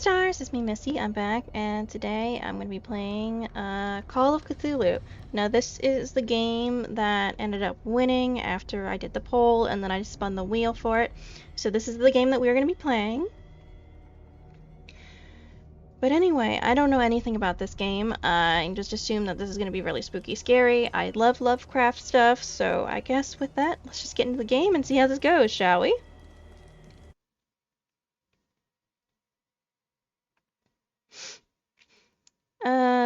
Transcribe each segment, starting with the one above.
stars, it's me Missy, I'm back, and today I'm going to be playing Call of Cthulhu. Now this is the game that ended up winning after I did the poll and then I spun the wheel for it. So this is the game that we're going to be playing. But anyway, I don't know anything about this game. I just assume that this is going to be really spooky scary. I love Lovecraft stuff, so I guess with that, let's just get into the game and see how this goes, shall we?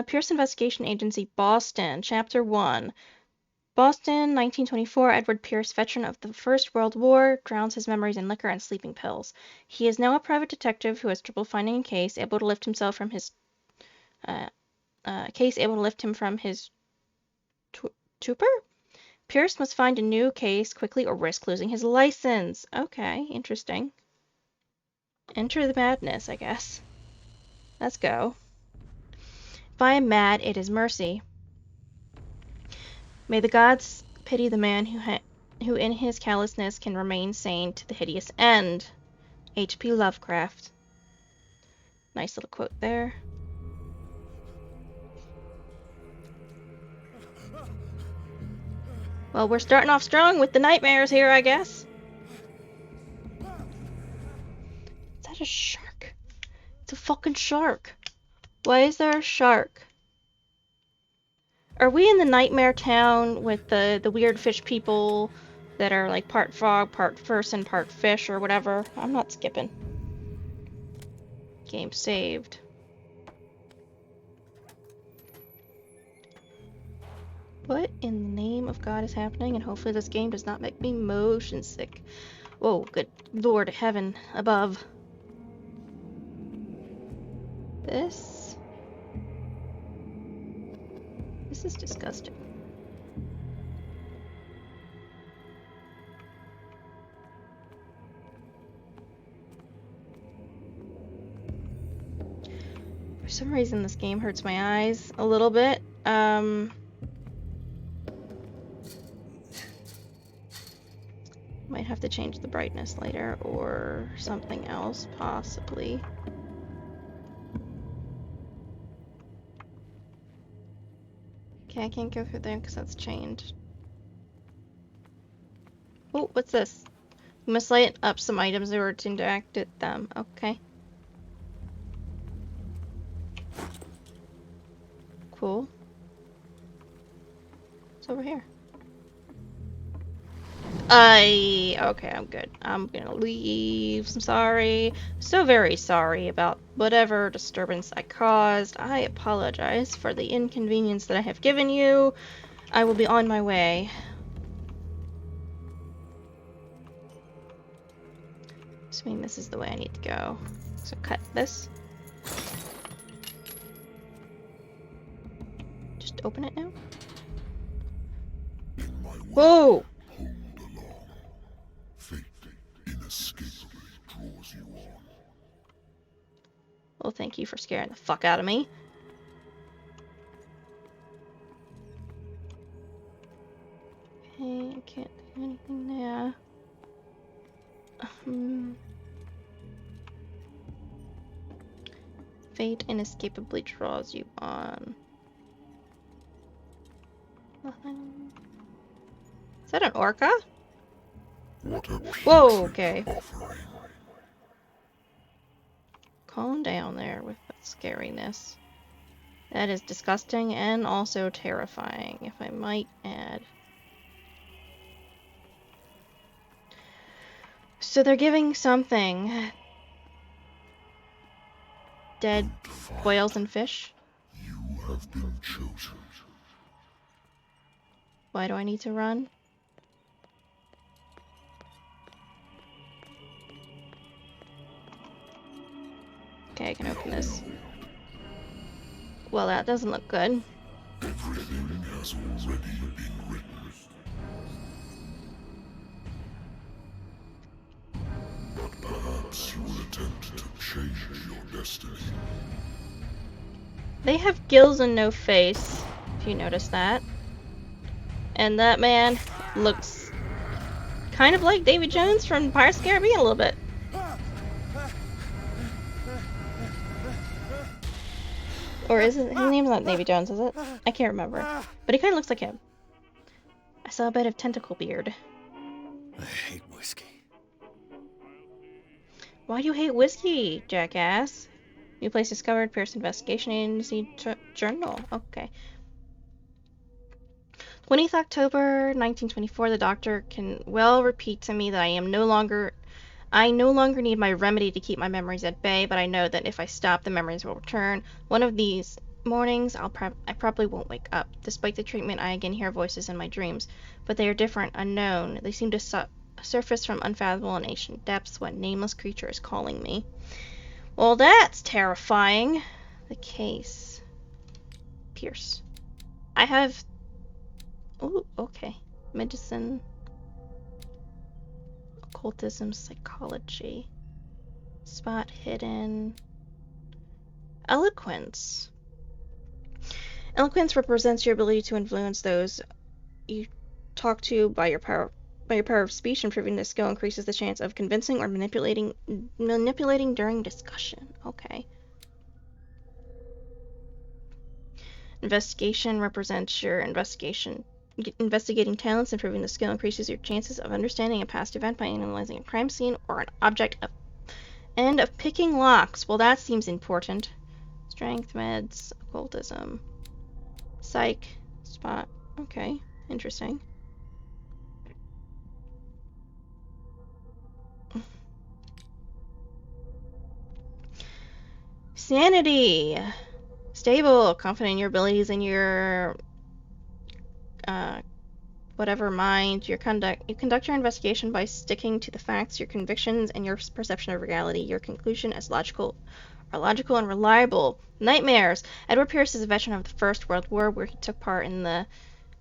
Pierce Investigation Agency, Boston, Chapter 1. Boston, 1924. Edward Pierce, veteran of the First World War, drowns his memories in liquor and sleeping pills. He is now a private detective who has trouble finding a case, able to lift him from his Tupor? Pierce must find a new case quickly or risk losing his license. Okay, interesting. Enter the madness, I guess. Let's go. If I am mad, it is mercy. May the gods pity the man who in his callousness can remain sane to the hideous end. H.P. Lovecraft. Nice little quote there. Well, we're starting off strong with the nightmares here, I guess. Is that a shark? It's a fucking shark. Why is there a shark? Are we in the nightmare town with the weird fish people that are like part frog, part person, part fish or whatever? I'm not skipping. Game saved. What in the name of God is happening? And hopefully this game does not make me motion sick. Whoa, good Lord, heaven above. This is disgusting. For some reason this game hurts my eyes a little bit. Might have to change the brightness later or something else, possibly. Okay, I can't go through there because that's changed. Oh, what's this? You must light up some items in order to interact with them. Okay. Cool. It's over here. Okay, I'm good. I'm gonna leave. I'm sorry. So very sorry about whatever disturbance I caused. I apologize for the inconvenience that I have given you. I will be on my way. Assuming this is the way I need to go. So cut this. Just open it now. Whoa! Well, thank you for scaring the fuck out of me. Okay, I can't do anything there. Fate inescapably draws you on. Nothing. Is that an orca? Whoa, okay. Calm down there with that scariness. That is disgusting and also terrifying, if I might add. So they're giving something. Dead whales and fish? You have been chosen. Why do I need to run? Okay, I can open this. Well, that doesn't look good. Everything has already been written. But perhaps you will attempt to change your destiny. They have gills and no face, if you notice that. And that man looks kind of like David Jones from Pirates of the Caribbean a little bit. Or is it, his name's not Davy Jones, is it? I can't remember. But he kind of looks like him. I saw a bit of tentacle beard. I hate whiskey. Why do you hate whiskey, jackass? New place discovered, Pierce Investigation Agency Journal. Okay. 20th October 1924, the doctor can well repeat to me that I no longer need my remedy to keep my memories at bay, but I know that if I stop, the memories will return. One of these mornings, I probably won't wake up. Despite the treatment, I again hear voices in my dreams, but they are different, unknown. They seem to surface from unfathomable and ancient depths. What nameless creature is calling me? Well, that's terrifying. The case. Pierce. I have... Oh, okay. Medicine. Occultism, psychology. Spot hidden. Eloquence. Eloquence represents your ability to influence those you talk to by your power of speech. Improving this skill increases the chance of convincing or manipulating during discussion. Okay. Investigation represents your investigating talents. Improving the skill increases your chances of understanding a past event by analyzing a crime scene or an object and of picking locks. Well, that seems important. Strength, meds, occultism, psych, spot. Okay, interesting. Sanity. Stable, confident in your abilities and your whatever mind. You conduct your investigation by sticking to the facts, your convictions, and your perception of reality. Your conclusion are logical and reliable. Nightmares. Edward Pierce is a veteran of the First World War, where he took part in the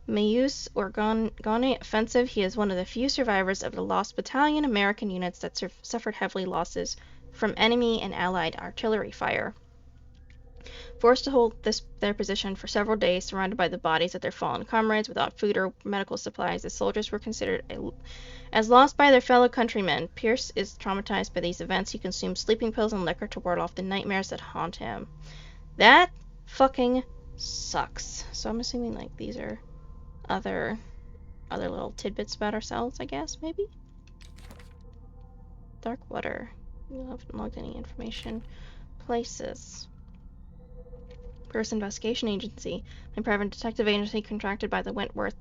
Meuse or Gone offensive. He is one of the few survivors of the Lost Battalion, American units that suffered heavy losses from enemy and Allied artillery fire. Forced to hold their position for several days, surrounded by the bodies of their fallen comrades, without food or medical supplies, the soldiers were considered as lost by their fellow countrymen. Pierce is traumatized by these events. He consumes sleeping pills and liquor to ward off the nightmares that haunt him. That fucking sucks. So I'm assuming like these are other little tidbits about ourselves, I guess, maybe? Dark water. You haven't logged any information. Places. Pierce Investigation Agency, a private detective agency contracted by the Wentworth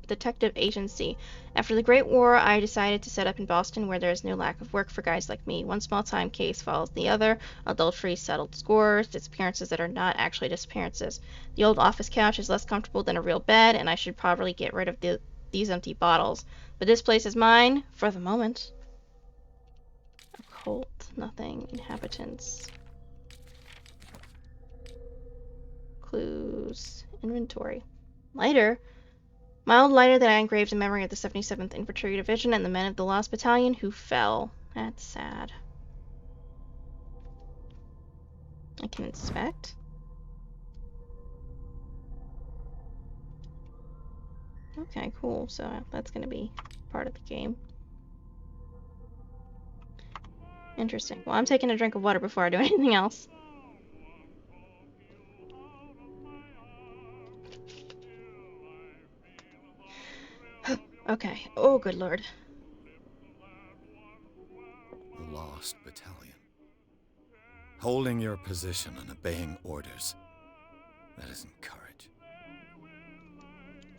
Detective Agency. After the Great War, I decided to set up in Boston, where there is no lack of work for guys like me. One small-time case follows the other: adultery, settled scores, disappearances that are not actually disappearances. The old office couch is less comfortable than a real bed, and I should probably get rid of these empty bottles. But this place is mine, for the moment. Occult, nothing. Inhabitants. Clues. Inventory. Lighter. Mild lighter that I engraved in memory of the 77th Infantry Division and the men of the Lost Battalion who fell. That's sad. I can inspect. Okay, cool. So that's going to be part of the game. Interesting. Well, I'm taking a drink of water before I do anything else. Okay. Oh, good lord. The Lost Battalion. Holding your position and obeying orders. That isn't courage.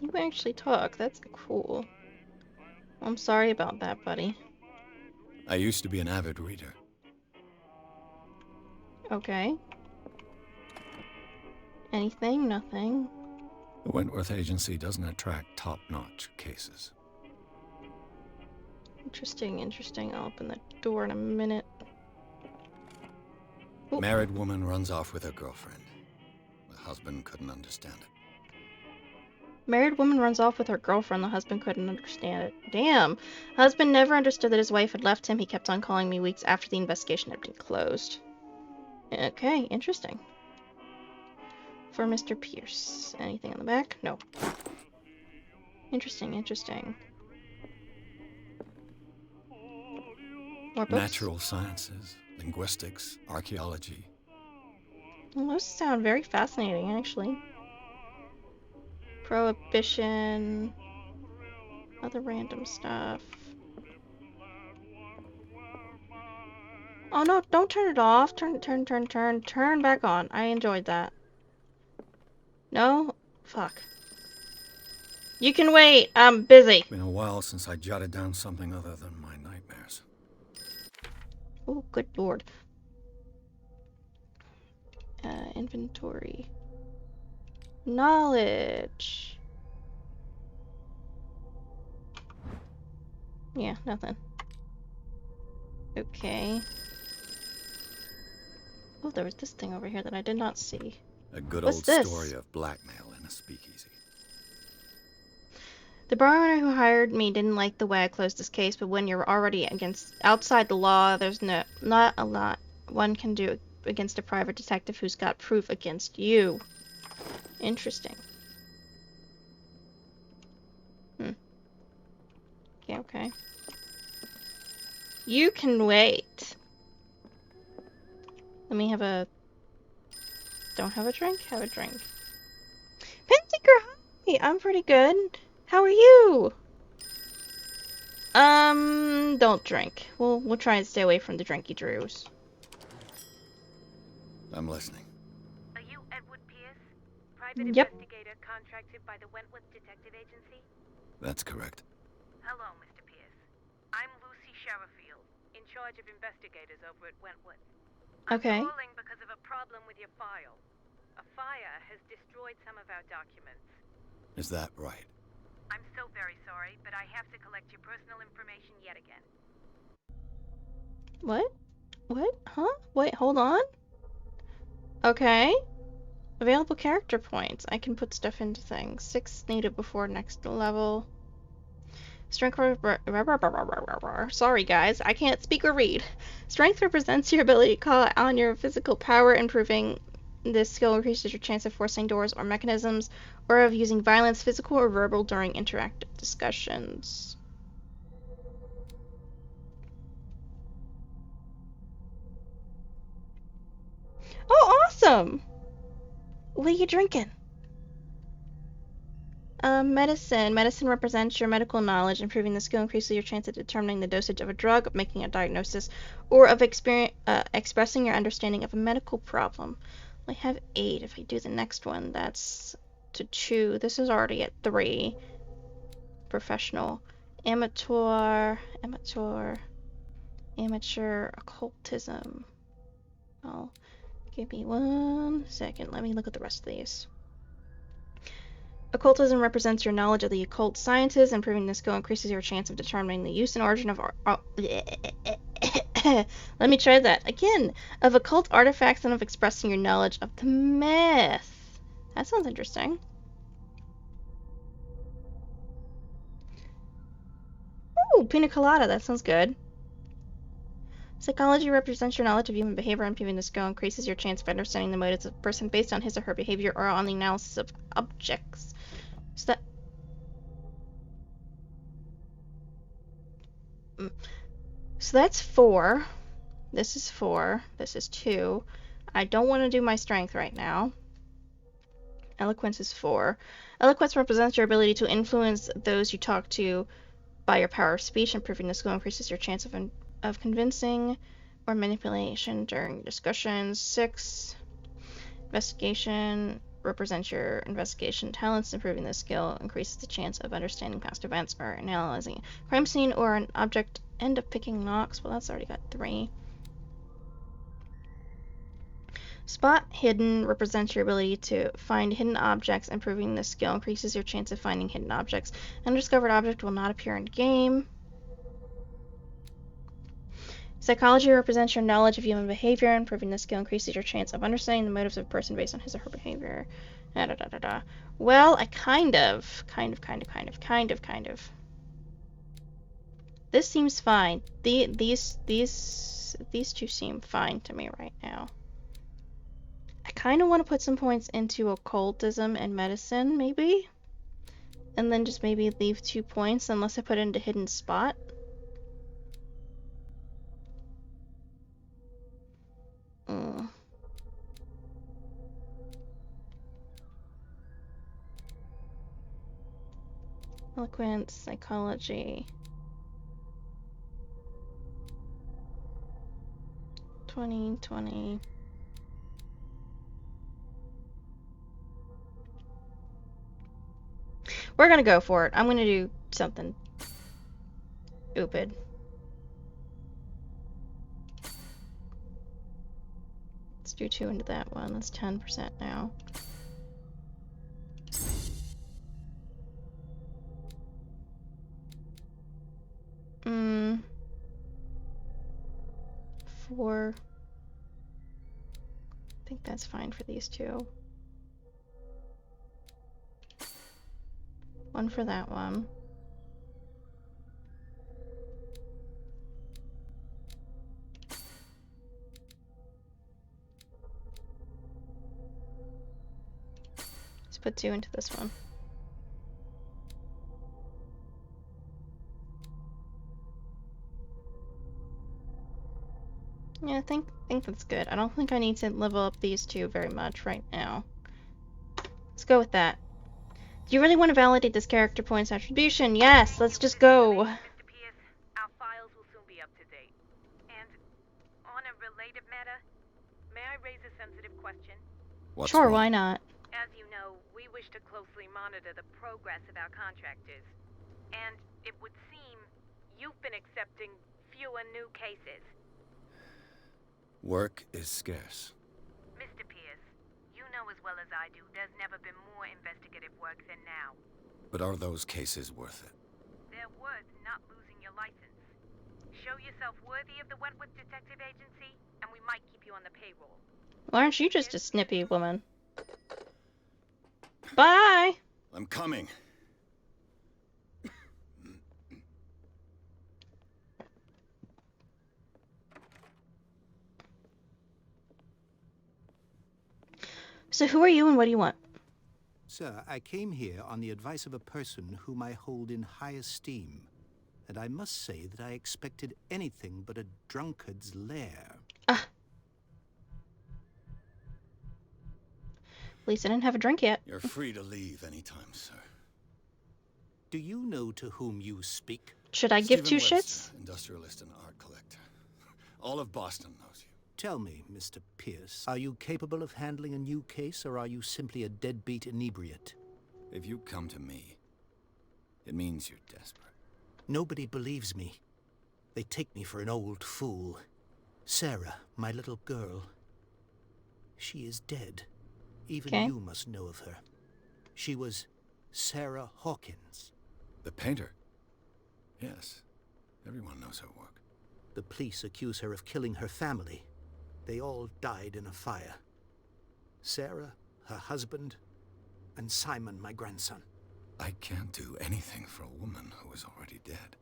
You actually talk. That's cool. I'm sorry about that, buddy. I used to be an avid reader. Okay. Anything? Nothing. The Wentworth Agency doesn't attract top-notch cases. Interesting. I'll open the door in a minute. Ooh. Married woman runs off with her girlfriend. The husband couldn't understand it. Married woman runs off with her girlfriend. The husband couldn't understand it. Damn. Husband never understood that his wife had left him. He kept on calling me weeks after the investigation had been closed. Okay, interesting. For Mr. Pierce. Anything on the back? No. Interesting. More books? Natural sciences, linguistics, archaeology. Well, those sound very fascinating, actually. Prohibition, other random stuff. Oh no, don't turn it off. Turn back on. I enjoyed that. No? Fuck. You can wait. I'm busy. It's been a while since I jotted down something other than my nightmares. Oh, good lord. Inventory. Knowledge. Yeah, nothing. Okay. Oh, there was this thing over here that I did not see. A good What's old this? story of blackmail in a speakeasy. The bar owner who hired me didn't like the way I closed this case, but when you're already outside the law, there's not a lot one can do against a private detective who's got proof against you. Interesting. Okay, okay. You can wait. Let me have a... Don't have a drink? Have a drink. Pinseeker, hi! I'm pretty good. How are you? Don't drink. We'll try and stay away from the drinky drews. I'm listening. Are you Edward Pierce? Private Yep. investigator contracted by the Wentworth Detective Agency? That's correct. Hello, Mr. Pierce. I'm Lucy Sherifield, in charge of investigators over at Wentworth. Okay. I'm calling because of a problem with your file. A fire has destroyed some of our documents. Is that right? I'm so very sorry, but I have to collect your personal information yet again. What? What? Huh? Wait, hold on. Okay. Available character points. I can put stuff into things. 6 needed before next level. Strength. Sorry, guys. I can't speak or read. Strength represents your ability to call on your physical power. Improving this skill increases your chance of forcing doors or mechanisms, or of using violence, physical or verbal, during interactive discussions. Oh, awesome! What are you drinking? Medicine. Medicine represents your medical knowledge. Improving the skill increases your chance of determining the dosage of a drug, of making a diagnosis, or of expressing your understanding of a medical problem. I have 8. If I do the next one, that's to 2. This is already at 3. Professional. Amateur. Occultism. Oh, give me 1 second. Let me look at the rest of these. Occultism represents your knowledge of the occult sciences. Improving this skill increases your chance of determining the use and origin of let me try that again. Of occult artifacts and of expressing your knowledge of the myth. That sounds interesting. Ooh, pina colada. That sounds good. Psychology represents your knowledge of human behavior. Improving this skill increases your chance of understanding the motives of a person based on his or her behavior or on the analysis of objects. So that's 4. This is 4. This is 2. I don't want to do my strength right now. Eloquence is 4. Eloquence represents your ability to influence those you talk to by your power of speech. Improving the skill increases your chance of convincing or manipulation during discussions. 6. Investigation represents your investigation talents. Improving this skill increases the chance of understanding past events or analyzing a crime scene or an object. End of picking knocks. Well, that's already got 3. Spot hidden represents your ability to find hidden objects. Improving this skill increases your chance of finding hidden objects. Undiscovered object will not appear in game. Psychology represents your knowledge of human behavior. Improving this skill increases your chance of understanding the motives of a person based on his or her behavior. Well, I kind of. This seems fine. These two seem fine to me right now. I kind of want to put some points into occultism and medicine, maybe? And then just maybe leave 2 points unless I put it into hidden spot. Eloquence, psychology. 2020. We're gonna go for it. I'm gonna do something stupid. Let's do 2 into that one. That's 10% now. Hmm. 4. I think that's fine for these two. 1 for that one. Let's put 2 into this one. Yeah, I think that's good. I don't think I need to level up these two very much right now. Let's go with that. Do you really want to validate this character points attribution? Yes, let's just go. Mr. Pierce, our files will soon be up to date. And on a related matter, may I raise a sensitive question? What's Sure, wrong? why not? As you know, we wish to closely monitor the progress of our contractors. And it would seem you've been accepting fewer new cases. Work is scarce. Mr. Pierce, you know as well as I do there's never been more investigative work than now. But are those cases worth it? They're worth not losing your license. Show yourself worthy of the Wentworth Detective Agency, and we might keep you on the payroll. Why aren't you just a snippy woman? Bye! I'm coming. So who are you and what do you want? Sir, I came here on the advice of a person whom I hold in high esteem, and I must say that I expected anything but a drunkard's lair. At least I didn't have a drink yet. You're free to leave anytime, sir. Do you know to whom you speak? Should I give Stephen two Webster, shits? industrialist and art collector. All of Boston knows you. Tell me, Mr. Pierce, are you capable of handling a new case, or are you simply a deadbeat inebriate? If you come to me, it means you're desperate. Nobody believes me. They take me for an old fool. Sarah, my little girl, she is dead. Even Okay. you must know of her. She was Sarah Hawkins. The painter? Yes. Everyone knows her work. The police accuse her of killing her family. They all died in a fire. Sarah, her husband, and Simon, my grandson. I can't do anything for a woman who is already dead.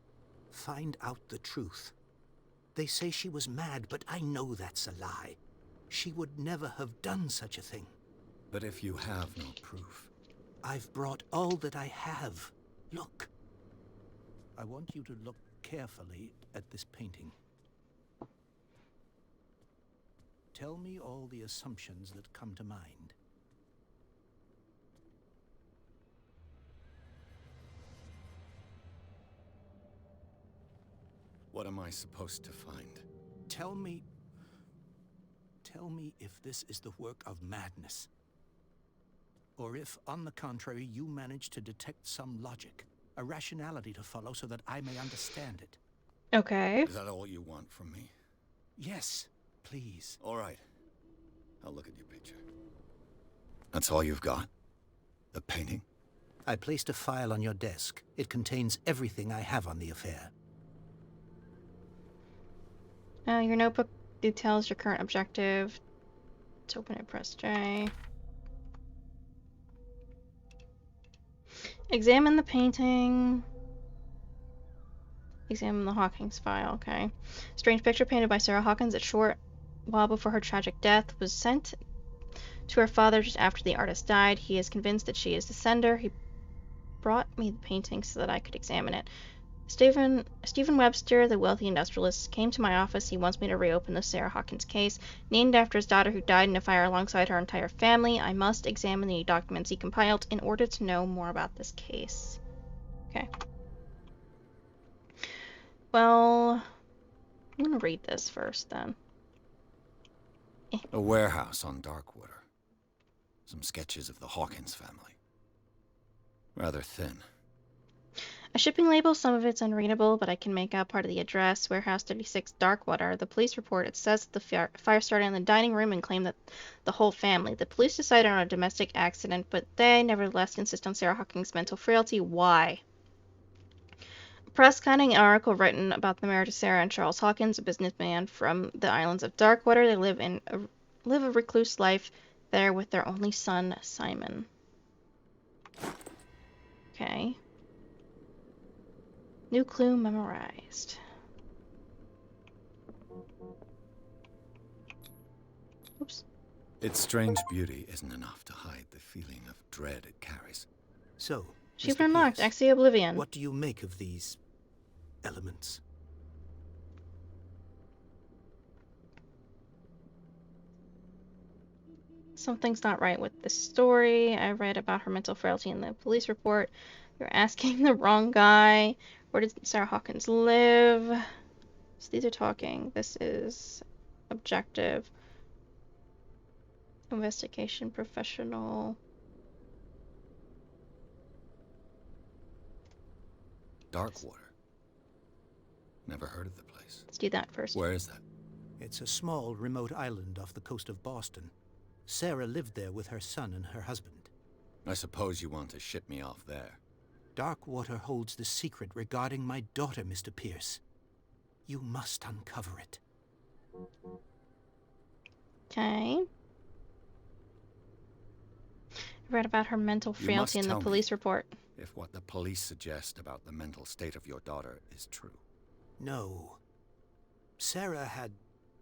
Find out the truth. They say she was mad, but I know that's a lie. She would never have done such a thing. But if you have no proof... I've brought all that I have. Look. I want you to look carefully at this painting. Tell me all the assumptions that come to mind. What am I supposed to find? Tell me if this is the work of madness. Or if, on the contrary, you manage to detect some logic, a rationality to follow so that I may understand it. Okay. Is that all you want from me? Yes, please. All right. I'll look at your picture. That's all you've got? The painting? I placed a file on your desk. It contains everything I have on the affair. Your notebook details your current objective. Let's open it, press J. Examine the painting. Examine the Hawkins file, okay. Strange picture painted by Sarah Hawkins a short while before her tragic death was sent to her father just after the artist died. He is convinced that she is the sender. He brought me the painting so that I could examine it. Stephen Webster, the wealthy industrialist, came to my office. He wants me to reopen the Sarah Hawkins case, named after his daughter who died in a fire alongside her entire family. I must examine the documents he compiled in order to know more about this case. Okay. Well, I'm gonna read this first then. A warehouse on Darkwater. Some sketches of the Hawkins family. Rather thin. A shipping label, some of it's unreadable, but I can make out part of the address. Warehouse 36, Darkwater. The police report, it says that the fire started in the dining room and claimed that the whole family. The police decided on a domestic accident, but they nevertheless insist on Sarah Hawkins' mental frailty. Why? Press cutting article written about the marriage of Sarah and Charles Hawkins, a businessman from the islands of Darkwater. They live a recluse life there with their only son, Simon. Okay. New clue memorized. Oops. Its strange beauty isn't enough to hide the feeling of dread it carries. So, She's Mr. been unlocked. Pierce, Axia Oblivion. what do you make of these elements? Something's not right with this story. I read about her mental frailty in the police report. You're asking the wrong guy. Where did Sarah Hawkins live? So these are talking. This is objective. Investigation professional. Darkwater. Never heard of the place. Let's do that first. Where is that? It's a small, remote island off the coast of Boston. Sarah lived there with her son and her husband. I suppose you want to ship me off there. Darkwater holds the secret regarding my daughter, Mr. Pierce. You must uncover it. Okay. I read about her mental You frailty must in the tell me police report. if what the police suggest about the mental state of your daughter is true. No. Sarah had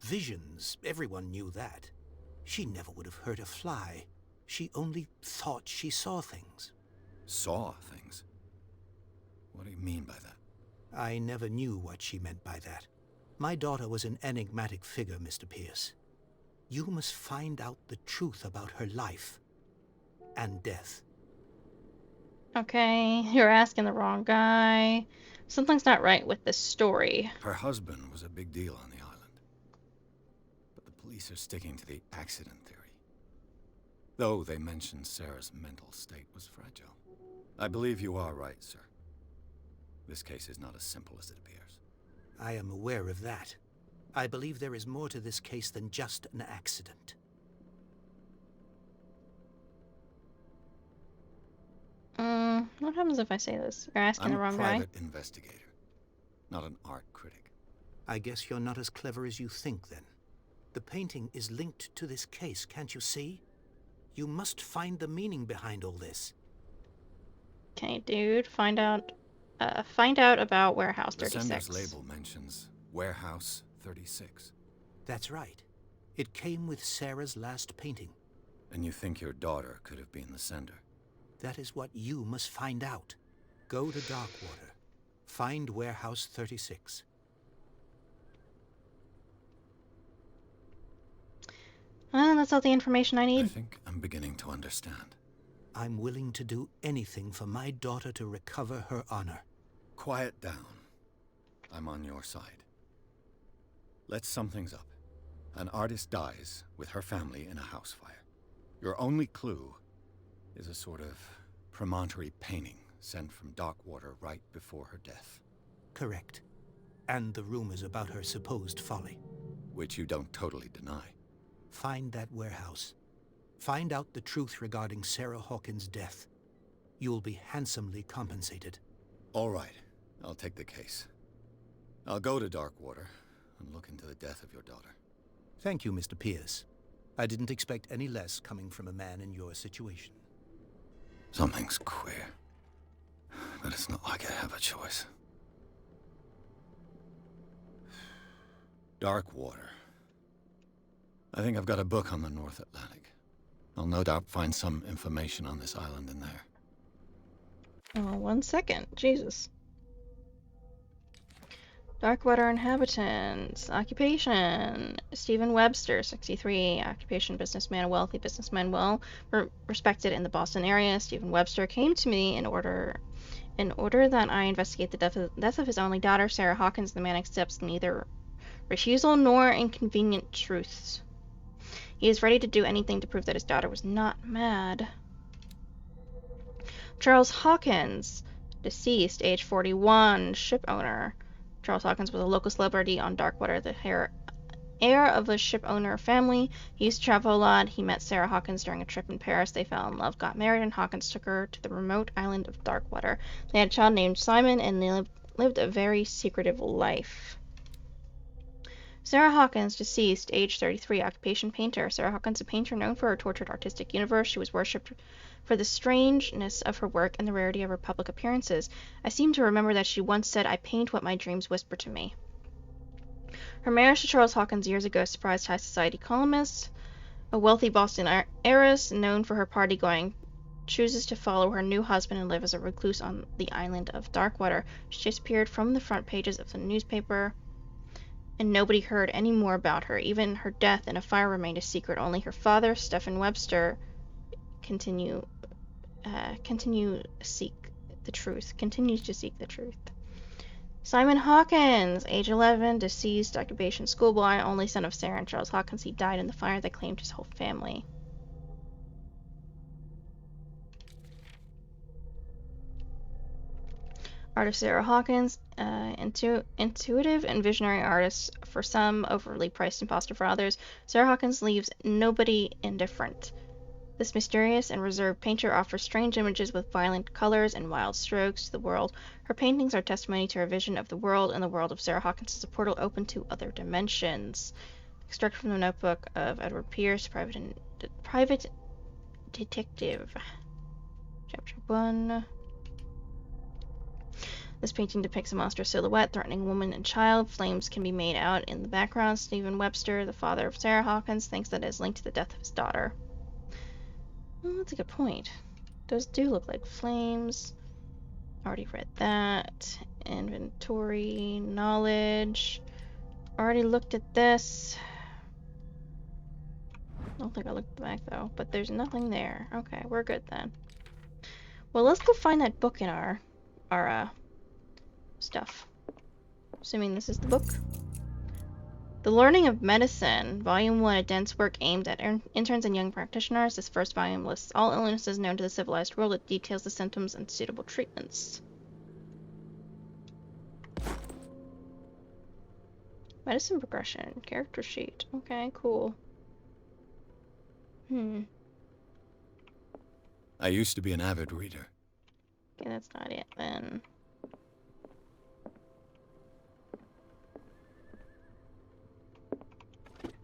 visions. Everyone knew that. She never would have hurt a fly. She only thought she saw things. Saw things? What do you mean by that? I never knew what she meant by that. My daughter was an enigmatic figure, Mr. Pierce. You must find out the truth about her life and death. Okay, you're asking the wrong guy. Something's not right with this story. Her husband was a big deal on the island. But the police are sticking to the accident theory. Though they mentioned Sarah's mental state was fragile. I believe you are right, sir. This case is not as simple as it appears. I am aware of that. I believe there is more to this case than just an accident. What happens if I say this? You're asking the wrong guy? I'm a private investigator, not an art critic. I guess you're not as clever as you think, then. The painting is linked to this case, can't you see? You must find the meaning behind all this. Okay, dude, find out about Warehouse The 36. sender's label mentions Warehouse 36. That's right. It came with Sarah's last painting. And you think your daughter could have been the sender? That is what you must find out. Go to Darkwater. Find Warehouse 36. That's all the information I I need. think I'm beginning to understand. I'm willing to do anything for my daughter to recover her honor. Quiet down. I'm on your side. Let's sum things up. An artist dies with her family in a house fire. Your only clue is a sort of promontory painting sent from Darkwater right before her death. Correct. And the rumors about her supposed folly. Which you don't totally deny. Find that warehouse. Find out the truth regarding Sarah Hawkins' death. You'll be handsomely compensated. All right, I'll take the case. I'll go to Darkwater and look into the death of your daughter. Thank you, Mr. Pierce. I didn't expect any less coming from a man in your situation. Something's queer. But it's not like I have a choice. Darkwater. I think I've got a book on the North Atlantic. I'll no doubt find some information on this island in there. Oh, 1 second. Jesus. Darkwater inhabitants. Occupation. Stephen Webster, 63. Occupation, businessman, wealthy businessman, well respected in the Boston area. Stephen Webster came to me in In order that I investigate the death of his only daughter, Sarah Hawkins, the man accepts neither refusal nor inconvenient truths. He is ready to do anything to prove that his daughter was not mad. Charles Hawkins, deceased, age 41, ship owner. Charles Hawkins was a local celebrity on Darkwater, the heir of a ship owner family. He used to travel a lot. He met Sarah Hawkins during a trip in Paris. They fell in love, got married, and Hawkins took her to the remote island of Darkwater. They had a child named Simon, and they lived a very secretive life. Sarah Hawkins, deceased, age 33, occupation painter. Sarah Hawkins, a painter known for her tortured artistic universe. She was worshipped for the strangeness of her work and the rarity of her public appearances. I seem to remember that she once said, "I paint what my dreams whisper to me." Her marriage to Charles Hawkins years ago surprised high society columnists. A wealthy Boston heiress known for her party-going chooses to follow her new husband and live as a recluse on the island of Darkwater. She disappeared from the front pages of the newspaper, and nobody heard any more about her. Even her death in a fire remained a secret. Only her father, Stephen Webster, continues to seek the truth. Simon Hawkins, age 11, deceased, occupation schoolboy, only son of Sarah and Charles Hawkins. He died in the fire that claimed his whole family. Artist Sarah Hawkins, intuitive and visionary artist for some, overly priced imposter for others. Sarah Hawkins leaves nobody indifferent. This mysterious and reserved painter offers strange images with violent colors and wild strokes to the world. Her paintings are testimony to her vision of the world, and the world of Sarah Hawkins is a portal open to other dimensions. Extract from the notebook of Edward Pierce, Private Detective. Chapter 1. This painting depicts a monstrous silhouette threatening woman and child. Flames can be made out in the background. Stephen Webster, the father of Sarah Hawkins, thinks that it is linked to the death of his daughter. Well, that's a good point. Those do look like flames. Already read that. Inventory, knowledge. Already looked at this. I don't think I looked back though, but there's nothing there. Okay, we're good then. Well, let's go find that book in our stuff. Assuming this is the book. The Learning of Medicine, Volume 1, a dense work aimed at interns and young practitioners. This first volume lists all illnesses known to the civilized world. It details the symptoms and suitable treatments. Medicine progression, character sheet. Okay, cool. I used to be an avid reader. Okay, that's not it then.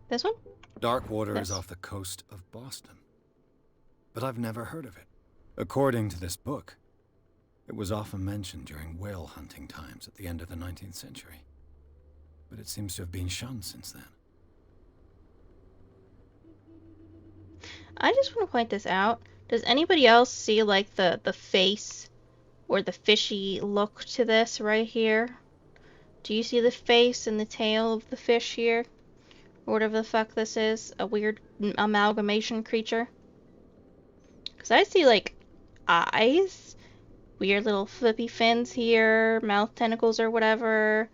This one? Darkwater is Yes. off the coast of Boston. But I've never heard of it. According to this book, it was often mentioned during whale hunting times at the end of the 19th century. But it seems to have been shunned since then. I just want to point this out. Does anybody else see like the face or the fishy look to this right here? Do you see the face and the tail of the fish here? Or whatever the fuck this is, a weird amalgamation creature. Because I see, like, eyes, weird little flippy fins here, mouth tentacles or whatever,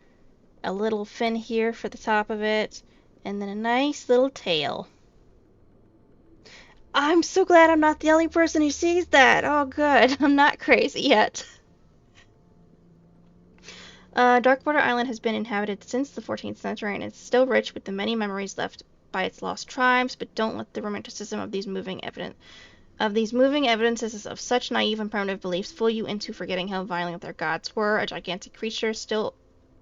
a little fin here for the top of it, and then a nice little tail. I'm so glad I'm not the only person who sees that. Oh, good. I'm not crazy yet. Darkwater Island has been inhabited since the 14th century and is still rich with the many memories left by its lost tribes, but don't let the romanticism of these moving evidences of such naive and primitive beliefs fool you into forgetting how violent their gods were. A gigantic creature still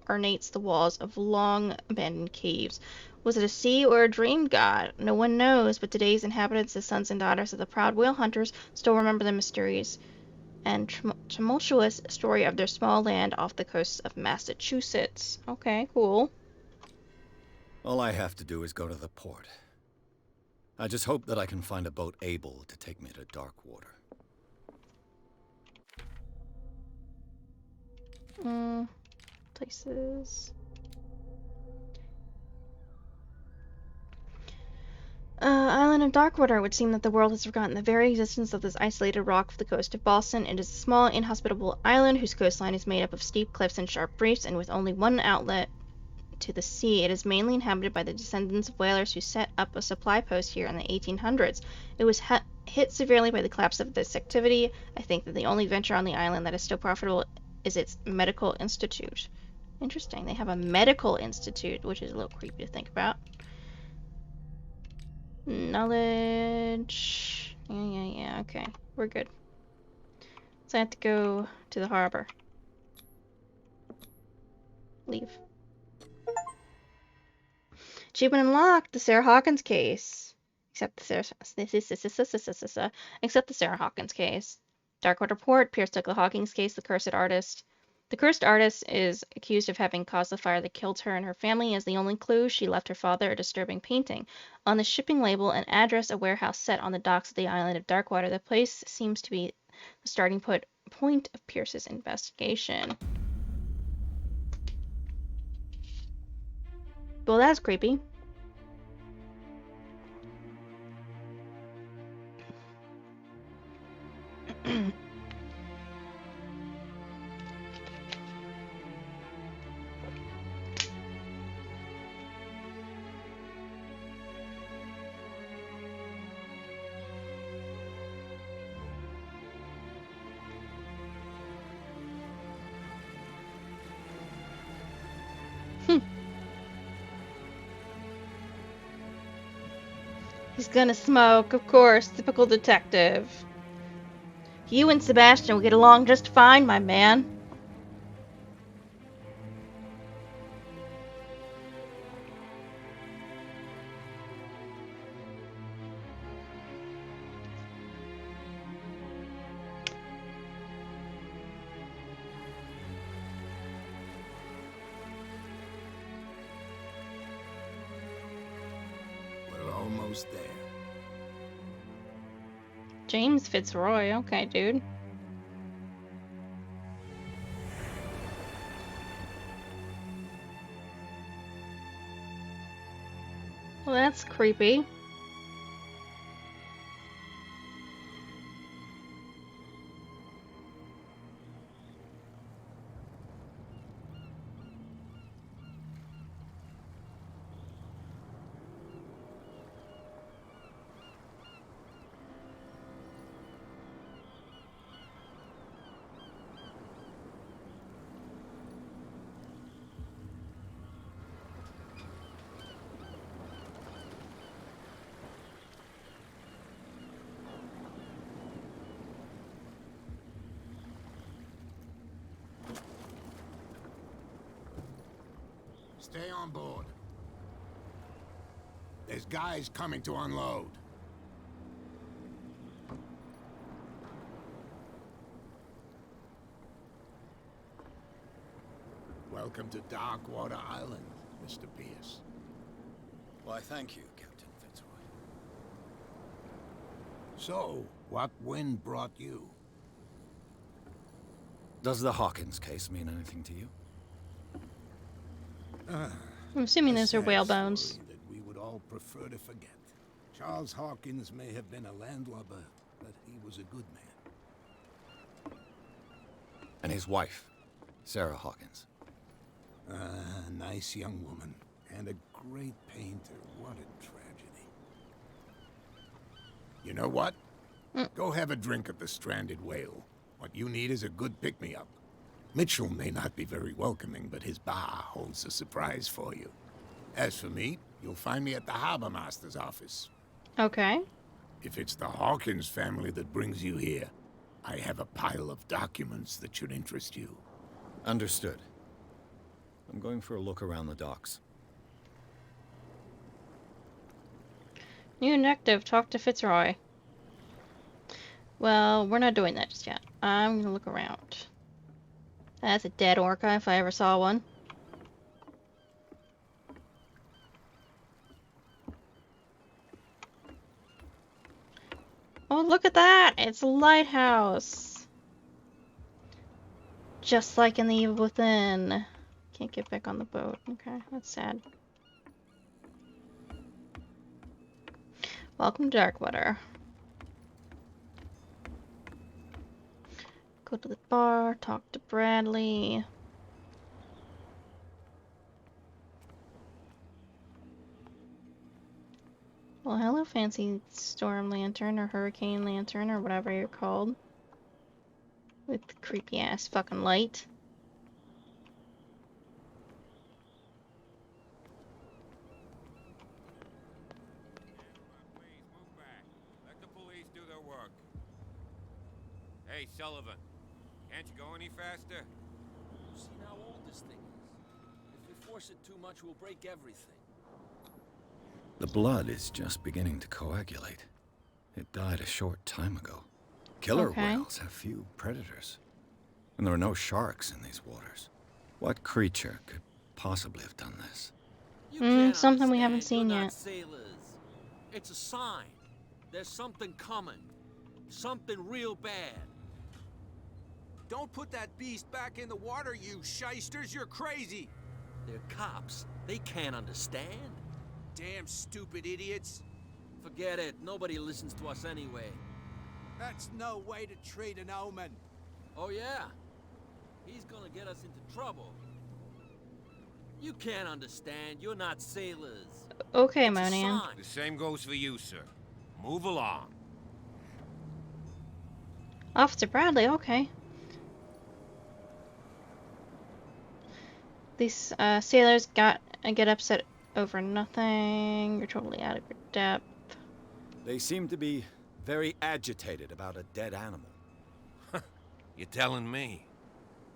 ornates the walls of long abandoned caves. Was it a sea or a dream god? No one knows, but today's inhabitants, the sons and daughters of the proud whale hunters, still remember the mysterious and tumultuous story of their small land off the coast of Massachusetts. Okay, cool. All I have to do is go to the port. I just hope that I can find a boat able to take me to Darkwater. Places. Island island of Darkwater, it would seem that the world has forgotten the very existence of this isolated rock off the coast of Boston. It is a small, inhospitable island whose coastline is made up of steep cliffs and sharp reefs, and with only one outlet to the sea. It is mainly inhabited by the descendants of whalers who set up a supply post here in the 1800s. It was hit severely by the collapse of this activity. I think that the only venture on the island that is still profitable is its medical institute. Interesting. They have a medical institute, which is a little creepy to think about. Knowledge. Yeah, okay. We're good. So I have to go to the harbor. Leave. Achievement unlocked! The Sarah Hawkins case. Except the Sarah Hawkins case. Darkwater Port. Pierce took the Hawkins case. The cursed artist. The cursed artist is accused of having caused the fire that killed her and her family. As the only clue, she left her father a disturbing painting. On the shipping label, an address, a warehouse set on the docks of the island of Darkwater. The place seems to be the starting point of Pierce's investigation. Well, that's creepy. He's gonna smoke, of course. Typical detective. You and Sebastian will get along just fine, my man. We're almost there. James Fitzroy. Okay, dude. Well, that's creepy. Stay on board. There's guys coming to unload. Welcome to Darkwater Island, Mr. Pierce. Why, thank you, Captain Fitzroy. So, what wind brought you? Does the Hawkins case mean anything to you? I'm assuming A those are sad whale bones. story that we would all prefer to forget. Charles Hawkins may have been a landlubber, but he was a good man. And his wife, Sarah Hawkins. Nice young woman, and a great painter. What a tragedy. You know what? Go have a drink at the Stranded Whale. What you need is a good pick-me-up. Mitchell may not be very welcoming, but his bar holds a surprise for you. As for me, you'll find me at the Harbor Master's office. Okay. If it's the Hawkins family that brings you here, I have a pile of documents that should interest you. Understood. I'm going for a look around the docks. New objective, talk to Fitzroy. Well, we're not doing that just yet. I'm gonna look around. That's a dead orca if I ever saw one. Oh, look at that! It's a lighthouse! Just like in The Evil Within. Can't get back on the boat. Okay, that's sad. Welcome to Darkwater. Go to the bar, talk to Bradley. Well, hello, fancy storm lantern or hurricane lantern or whatever you're called. With the creepy ass fucking light. Please move back. Let the police do their work. Hey, Sullivan. Can't you go any faster? See how old this thing is. If we force it too much, we'll break everything. The blood is just beginning to coagulate. It died a short time ago. Killer whales have few predators. And there are no sharks in these waters. What creature could possibly have done this? You can't Something we understand. haven't seen You're not yet. sailors. It's a sign. There's something coming. Something real bad. Don't put that beast back in the water, you shysters. You're crazy. They're cops. They can't understand. Damn stupid idiots. Forget it. Nobody listens to us anyway. That's no way to treat an omen. Oh, yeah? He's gonna get us into trouble. You can't understand. You're not sailors. Okay, It's a Monan. sign. The same goes for you, sir. Move along. Officer Bradley, okay. These sailors get upset over nothing. You're totally out of your depth. They seem to be very agitated about a dead animal. You're telling me?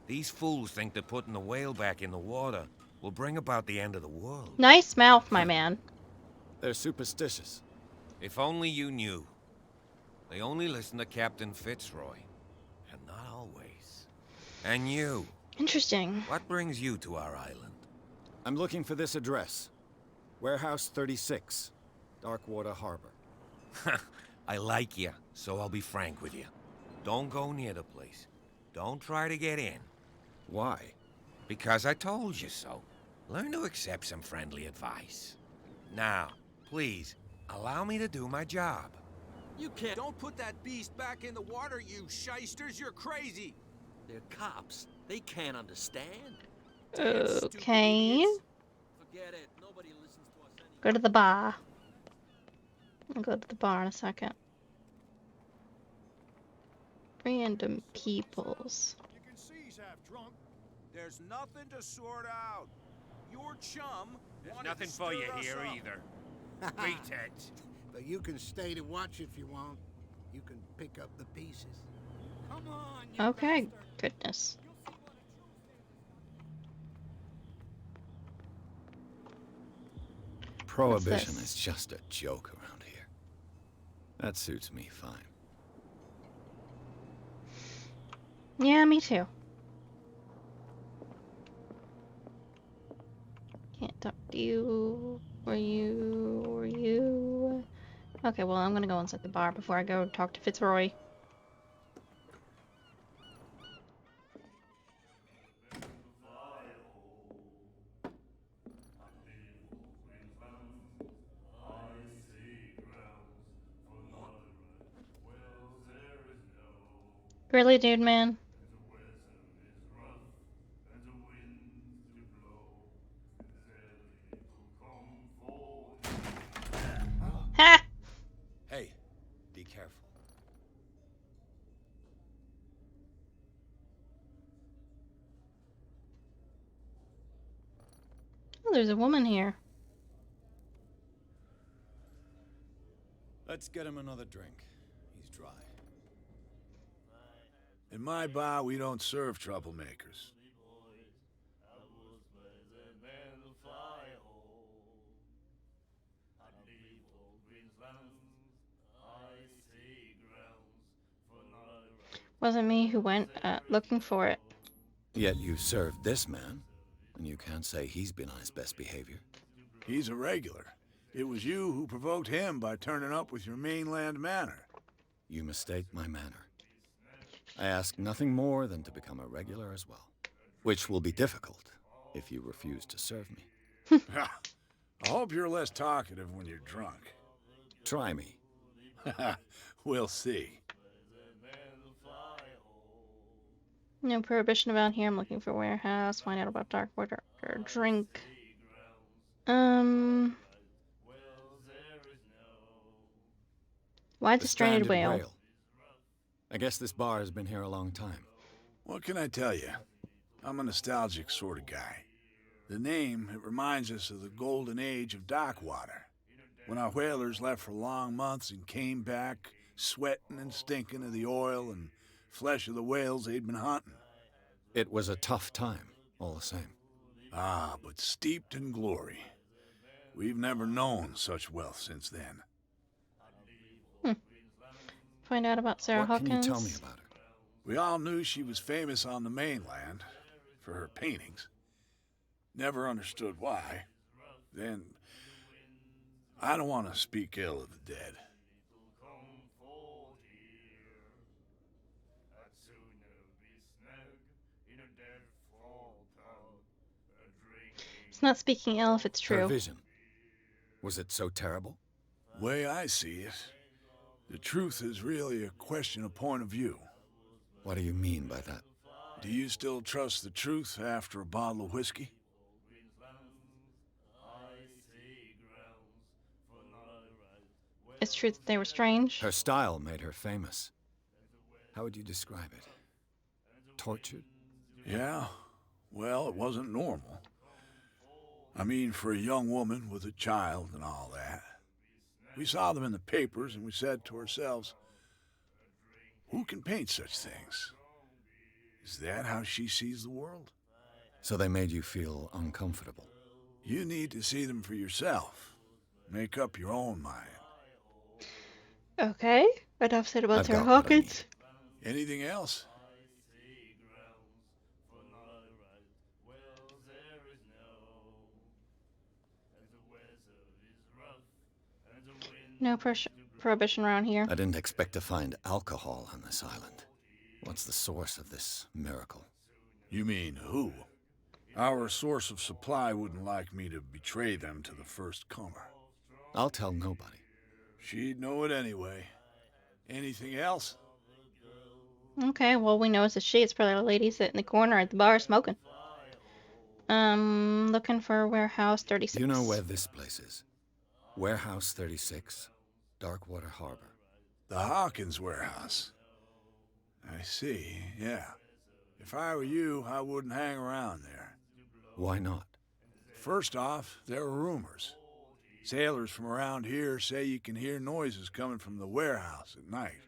These fools think that putting the whale back in the water will bring about the end of the world. Nice mouth, my man. They're superstitious. If only you knew. They only listen to Captain Fitzroy. And not always. And you, Interesting. what brings you to our island? I'm looking for this address. Warehouse 36, Darkwater Harbor. I like you, so I'll be frank with you. Don't go near the place. Don't try to get in. Why? Because I told you so. Learn to accept some friendly advice. Now, please, allow me to do my job. You can't. Don't put that beast back in the water, you shysters. You're crazy. They're cops. They can't understand. Damn stupid Okay. idiots. Forget it. Nobody listens to us anyway. Go to the bar. I'll go to the bar in a second. Random peoples. You can see he's half drunk. There's nothing to sort out. Your chum wanted Nothing to for you stir us here up. either. Retards. But you can stay to watch if you want. You can pick up the pieces. Come on, you Okay, bastard. goodness. Prohibition this? is just a joke around here. That suits me fine. Yeah, me too. Can't talk to you, or you, or you. Okay, well, I'm gonna go inside the bar before I go talk to Fitzroy. Really, dude, man? Ha! Hey, be careful. Oh, there's a woman here. Let's get him another drink. He's dry. In my bar, we don't serve troublemakers. Wasn't me who went looking for it. Yet you served this man, and you can't say he's been on his best behavior. He's a regular. It was you who provoked him by turning up with your mainland manner. You mistake my manner. I ask nothing more than to become a regular as well, which will be difficult if you refuse to serve me. I hope you're less talkative when you're drunk. Try me. We'll see. No prohibition about here. I'm looking for warehouse. Find out about dark water or drink. Why The the stranded stranded whale? whale. I guess this bar has been here a long time. What can I tell you? I'm a nostalgic sort of guy. The name, it reminds us of the golden age of dock water, when our whalers left for long months and came back sweating and stinking of the oil and flesh of the whales they'd been hunting. It was a tough time, all the same. Ah, but steeped in glory. We've never known such wealth since then. Find out about Sarah What Hawkins. can you tell me about her? We all knew she was famous on the mainland for her paintings. Never understood why. Then, I don't want to speak ill of the dead. It's not speaking ill if it's Her true. vision. Was it so terrible? Way I see it, the truth is really a question of point of view. What do you mean by that? Do you still trust the truth after a bottle of whiskey? It's true that they were strange. Her style made her famous. How would you describe it? Tortured? Yeah, well, it wasn't normal. I mean, for a young woman with a child and all that. We saw them in the papers and we said to ourselves, who can paint such things? Is that how she sees the world? So they made you feel uncomfortable. You need to see them for yourself. Make up your own mind. Okay. Enough said about I've Sarah got what I Hawkins. Anything else? No prohibition around here. I didn't expect to find alcohol on this island. What's the source of this miracle? You mean who? Our source of supply wouldn't like me to betray them to the first comer. I'll tell nobody. She'd know it anyway. Anything else? Okay, well, we know it's a she. It's probably a lady sitting in the corner at the bar smoking. Looking for warehouse 36. Do you know where this place is? Warehouse 36, Darkwater Harbor. The Hawkins warehouse. I see, yeah. If I were you, I wouldn't hang around there. Why not? First off, there are rumors. Sailors from around here say you can hear noises coming from the warehouse at night.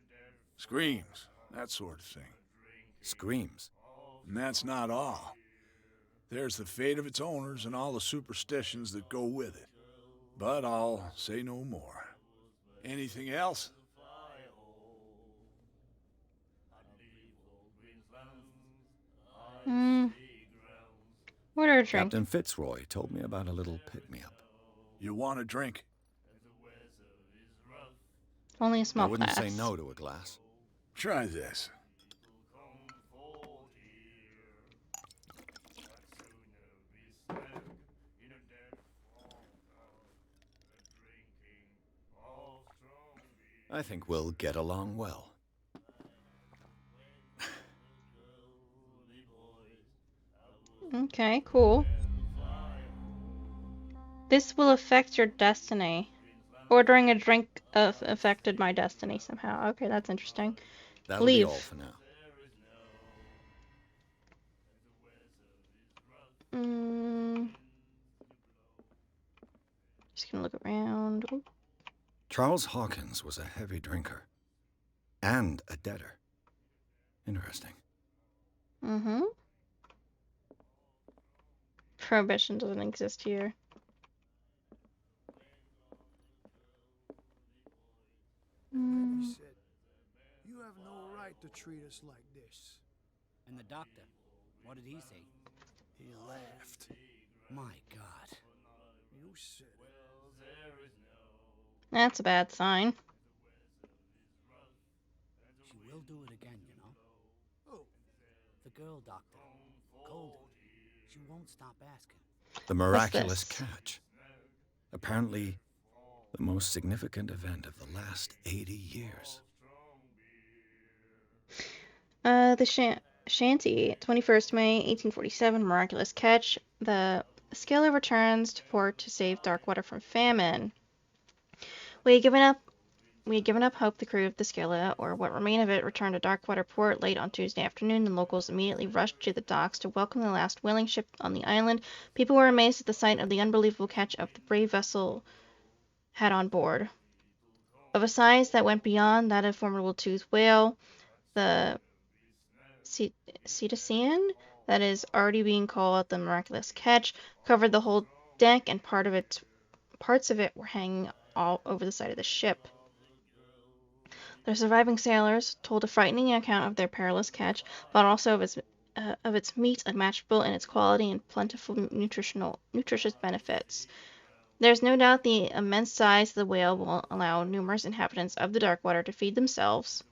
Screams, that sort of thing. Screams? And that's not all. There's the fate of its owners and all the superstitions that go with it. But I'll say no more. Anything else? Order a drink. Captain Fitzroy told me about a little pick-me-up. You want a drink? Only a I small wouldn't glass. say no to a glass. Try this. I think we'll get along well. Okay, cool. This will affect your destiny. Ordering a drink affected my destiny somehow. Okay, that's interesting. That'll Leave. be all for now. Just gonna look around. Ooh. Charles Hawkins was a heavy drinker. And a debtor. Interesting. Prohibition doesn't exist here. He said, "You have no right to treat us like this." And the doctor, what did he say? He laughed. My God. You said it. That's a bad sign. She will do it again, you know. Oh, The girl doctor, Golden. She won't stop asking. The miraculous this? catch. Apparently, The most significant event of the last 80 years. The Shanty, 21st May, 1847, miraculous catch. The Scylla returns to port to save Darkwater from famine. We had given up hope the crew of the Scylla, or what remained of it, returned to Darkwater port late on Tuesday afternoon, and locals immediately rushed to the docks to welcome the last whaling ship on the island. People were amazed at the sight of the unbelievable catch of the brave vessel had on board. Of a size that went beyond that of formidable toothed whale, the cetacean that is already being called the miraculous catch covered the whole deck, and parts of it were hanging all over the side of the ship. The surviving sailors told a frightening account of their perilous catch, but also of its meat unmatchable in its quality and plentiful nutritious benefits. There is no doubt the immense size of the whale will allow numerous inhabitants of Darkwater to feed themselves,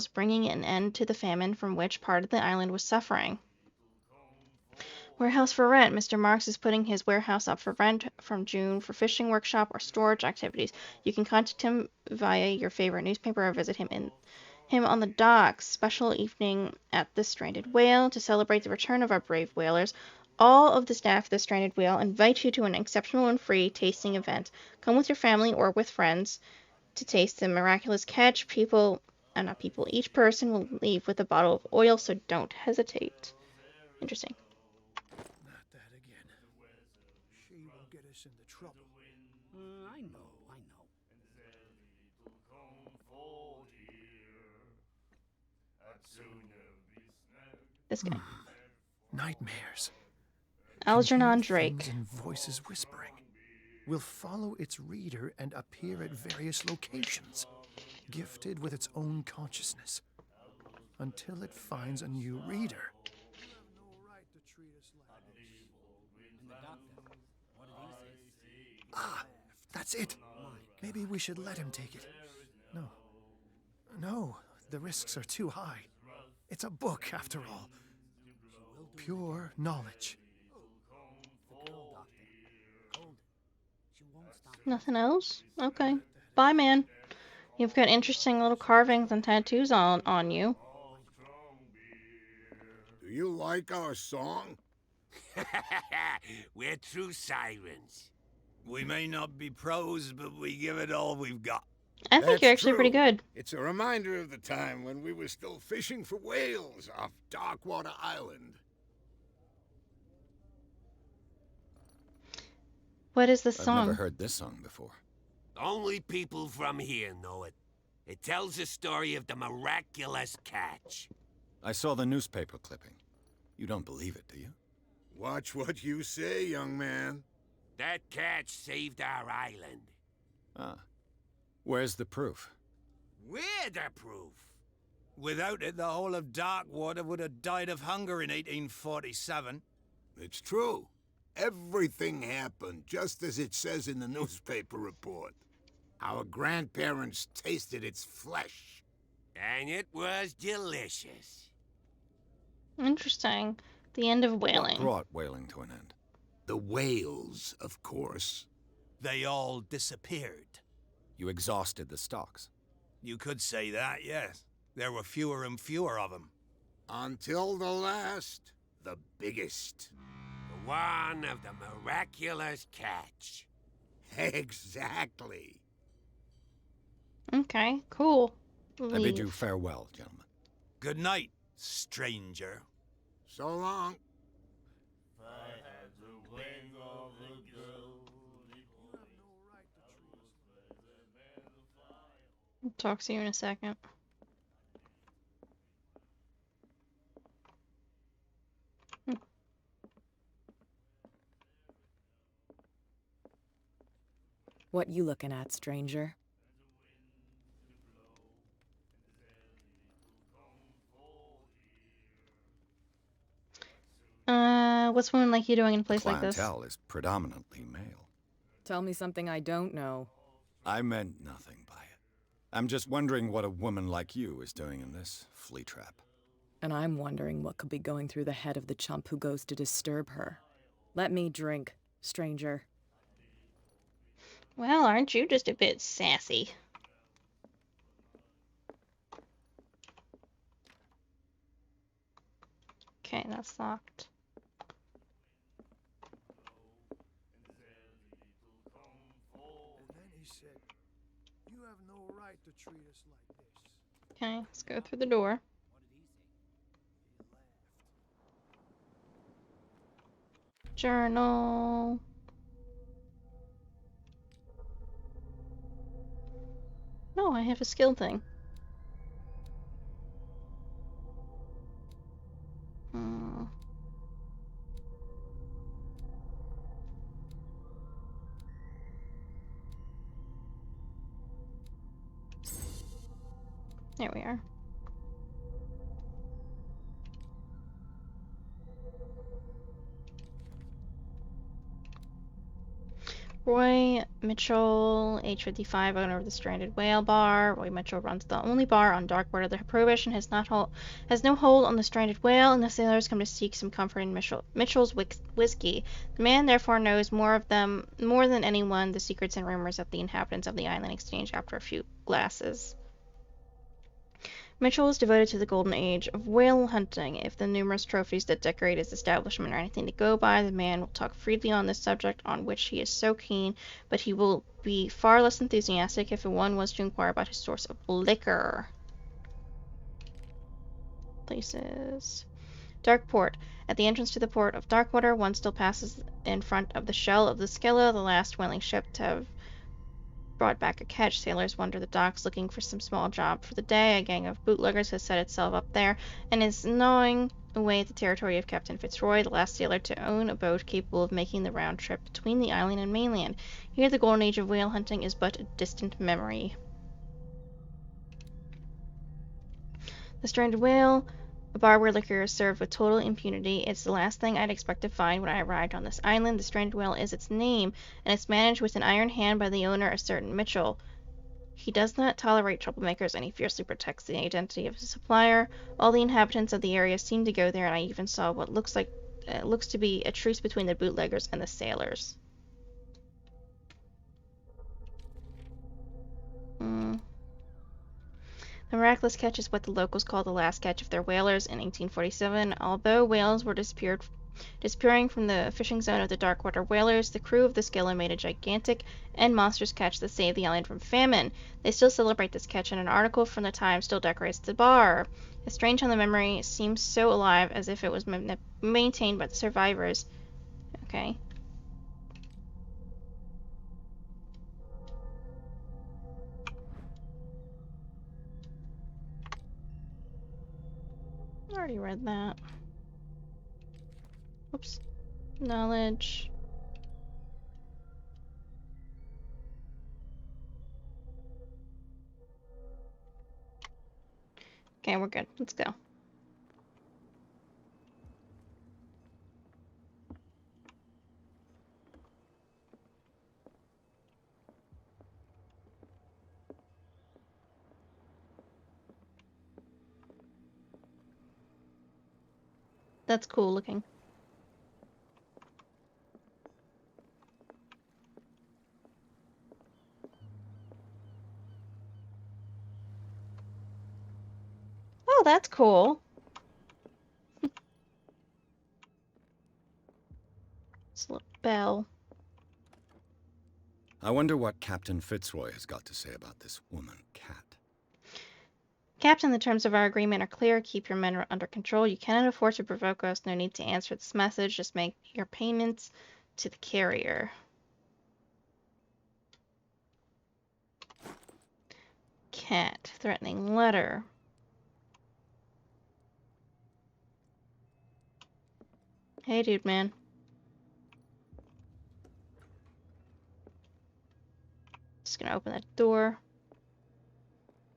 bringing an end to the famine from which part of the island was suffering. Warehouse for rent. Mr. Marks is putting his warehouse up for rent from June for fishing workshop or storage activities. You can contact him via your favorite newspaper or visit him on the docks. Special evening at the Stranded Whale to celebrate the return of our brave whalers. All of the staff of the Stranded Whale invite you to an exceptional and free tasting event. Come with your family or with friends to taste the miraculous catch. Each person will leave with a bottle of oil, so don't hesitate. Interesting. Not that again. She will get us into trouble. I know. This guy. Nightmares. Algernon Can hear Drake. things and voices whispering. Will follow its reader and appear at various locations, gifted with its own consciousness, until it finds a new reader. You have no right to treat us like this. And the doctor, what did he say? Ah, that's it. Maybe we should let him take it. No, the risks are too high. It's a book, after all. Pure knowledge. The girl doctor. Hold. She won't stop. Nothing else? Okay. Bye, man. You've got interesting little carvings and tattoos on you. Do you like our song? We're true sirens. We may not be pros, but we give it all we've got. I think you're actually pretty good. It's a reminder of the time when we were still fishing for whales off Darkwater Island. What is the I've song? never heard this song before. Only people from here know it. It tells the story of the miraculous catch. I saw the newspaper clipping. You don't believe it, do you? Watch what you say, young man. That catch saved our island. Ah. Where's the proof? We're the proof. Without it, the whole of Darkwater would have died of hunger in 1847. It's true. Everything happened just as it says in the newspaper report. Our grandparents tasted its flesh. And it was delicious. Interesting. The end of whaling. What brought whaling to an end? The whales, of course. They all disappeared. You exhausted the stocks. You could say that, yes. There were fewer and fewer of them. Until the last, the biggest. The one of the miraculous catch. Exactly. Okay, cool. I bid you farewell, gentlemen. Good night, stranger. So long. I'll talk to you in a second. What you looking at, stranger? What's women like you doing in a place like this? Clientele is predominantly male. Tell me something I don't know. I meant nothing by it. I'm just wondering what a woman like you is doing in this flea trap. And I'm wondering what could be going through the head of the chump who goes to disturb her. Let me drink, stranger. Well, aren't you just a bit sassy? Okay, that's locked. And then he said, "You have no right to treat us like this." Okay, let's go through the door. Journal. No, I have a skill thing. There we are. Roy Mitchell, age 55, owner of the Stranded Whale Bar. Roy Mitchell runs the only bar on Darkwater. The prohibition has no hold on the stranded whale, and the sailors come to seek some comfort in Mitchell's whiskey. The man therefore knows more than anyone, the secrets and rumors that the inhabitants of the island exchange after a few glasses. Mitchell is devoted to the golden age of whale hunting. If the numerous trophies that decorate his establishment are anything to go by, the man will talk freely on this subject on which he is so keen, but he will be far less enthusiastic if one was to inquire about his source of liquor. Places. Darkport. At the entrance to the port of Darkwater, one still passes in front of the shell of the Skella, the last whaling ship to have brought back a catch. Sailors wander the docks looking for some small job for the day. A gang of bootleggers has set itself up there and is gnawing away at the territory of Captain Fitzroy, the last sailor to own a boat capable of making the round trip between the island and mainland. Here the golden age of whale hunting is but a distant memory. The Stranded Whale, a bar where liquor is served with total impunity. It's the last thing I'd expect to find when I arrived on this island. The Stranded Whale is its name, and it's managed with an iron hand by the owner, a certain Mitchell. He does not tolerate troublemakers, and he fiercely protects the identity of his supplier. All the inhabitants of the area seem to go there, and I even saw what looks to be a truce between the bootleggers and the sailors. The miraculous catch is what the locals call the last catch of their whalers in 1847. Although whales were disappearing from the fishing zone of the Darkwater whalers, the crew of the Skella made a gigantic and monstrous catch that saved the island from famine. They still celebrate this catch, and an article from the Times still decorates the bar. It's strange how the memory seems so alive, as if it was maintained by the survivors. Okay. I already read that. Oops. Knowledge. Okay, we're good. Let's go. That's cool looking. Oh, that's cool. It's a little bell. I wonder what Captain Fitzroy has got to say about this woman, Cat. Captain, the terms of our agreement are clear. Keep your men under control. You cannot afford to provoke us. No need to answer this message. Just make your payments to the carrier. Cat. Threatening letter. Hey, dude, man. Just gonna open that door.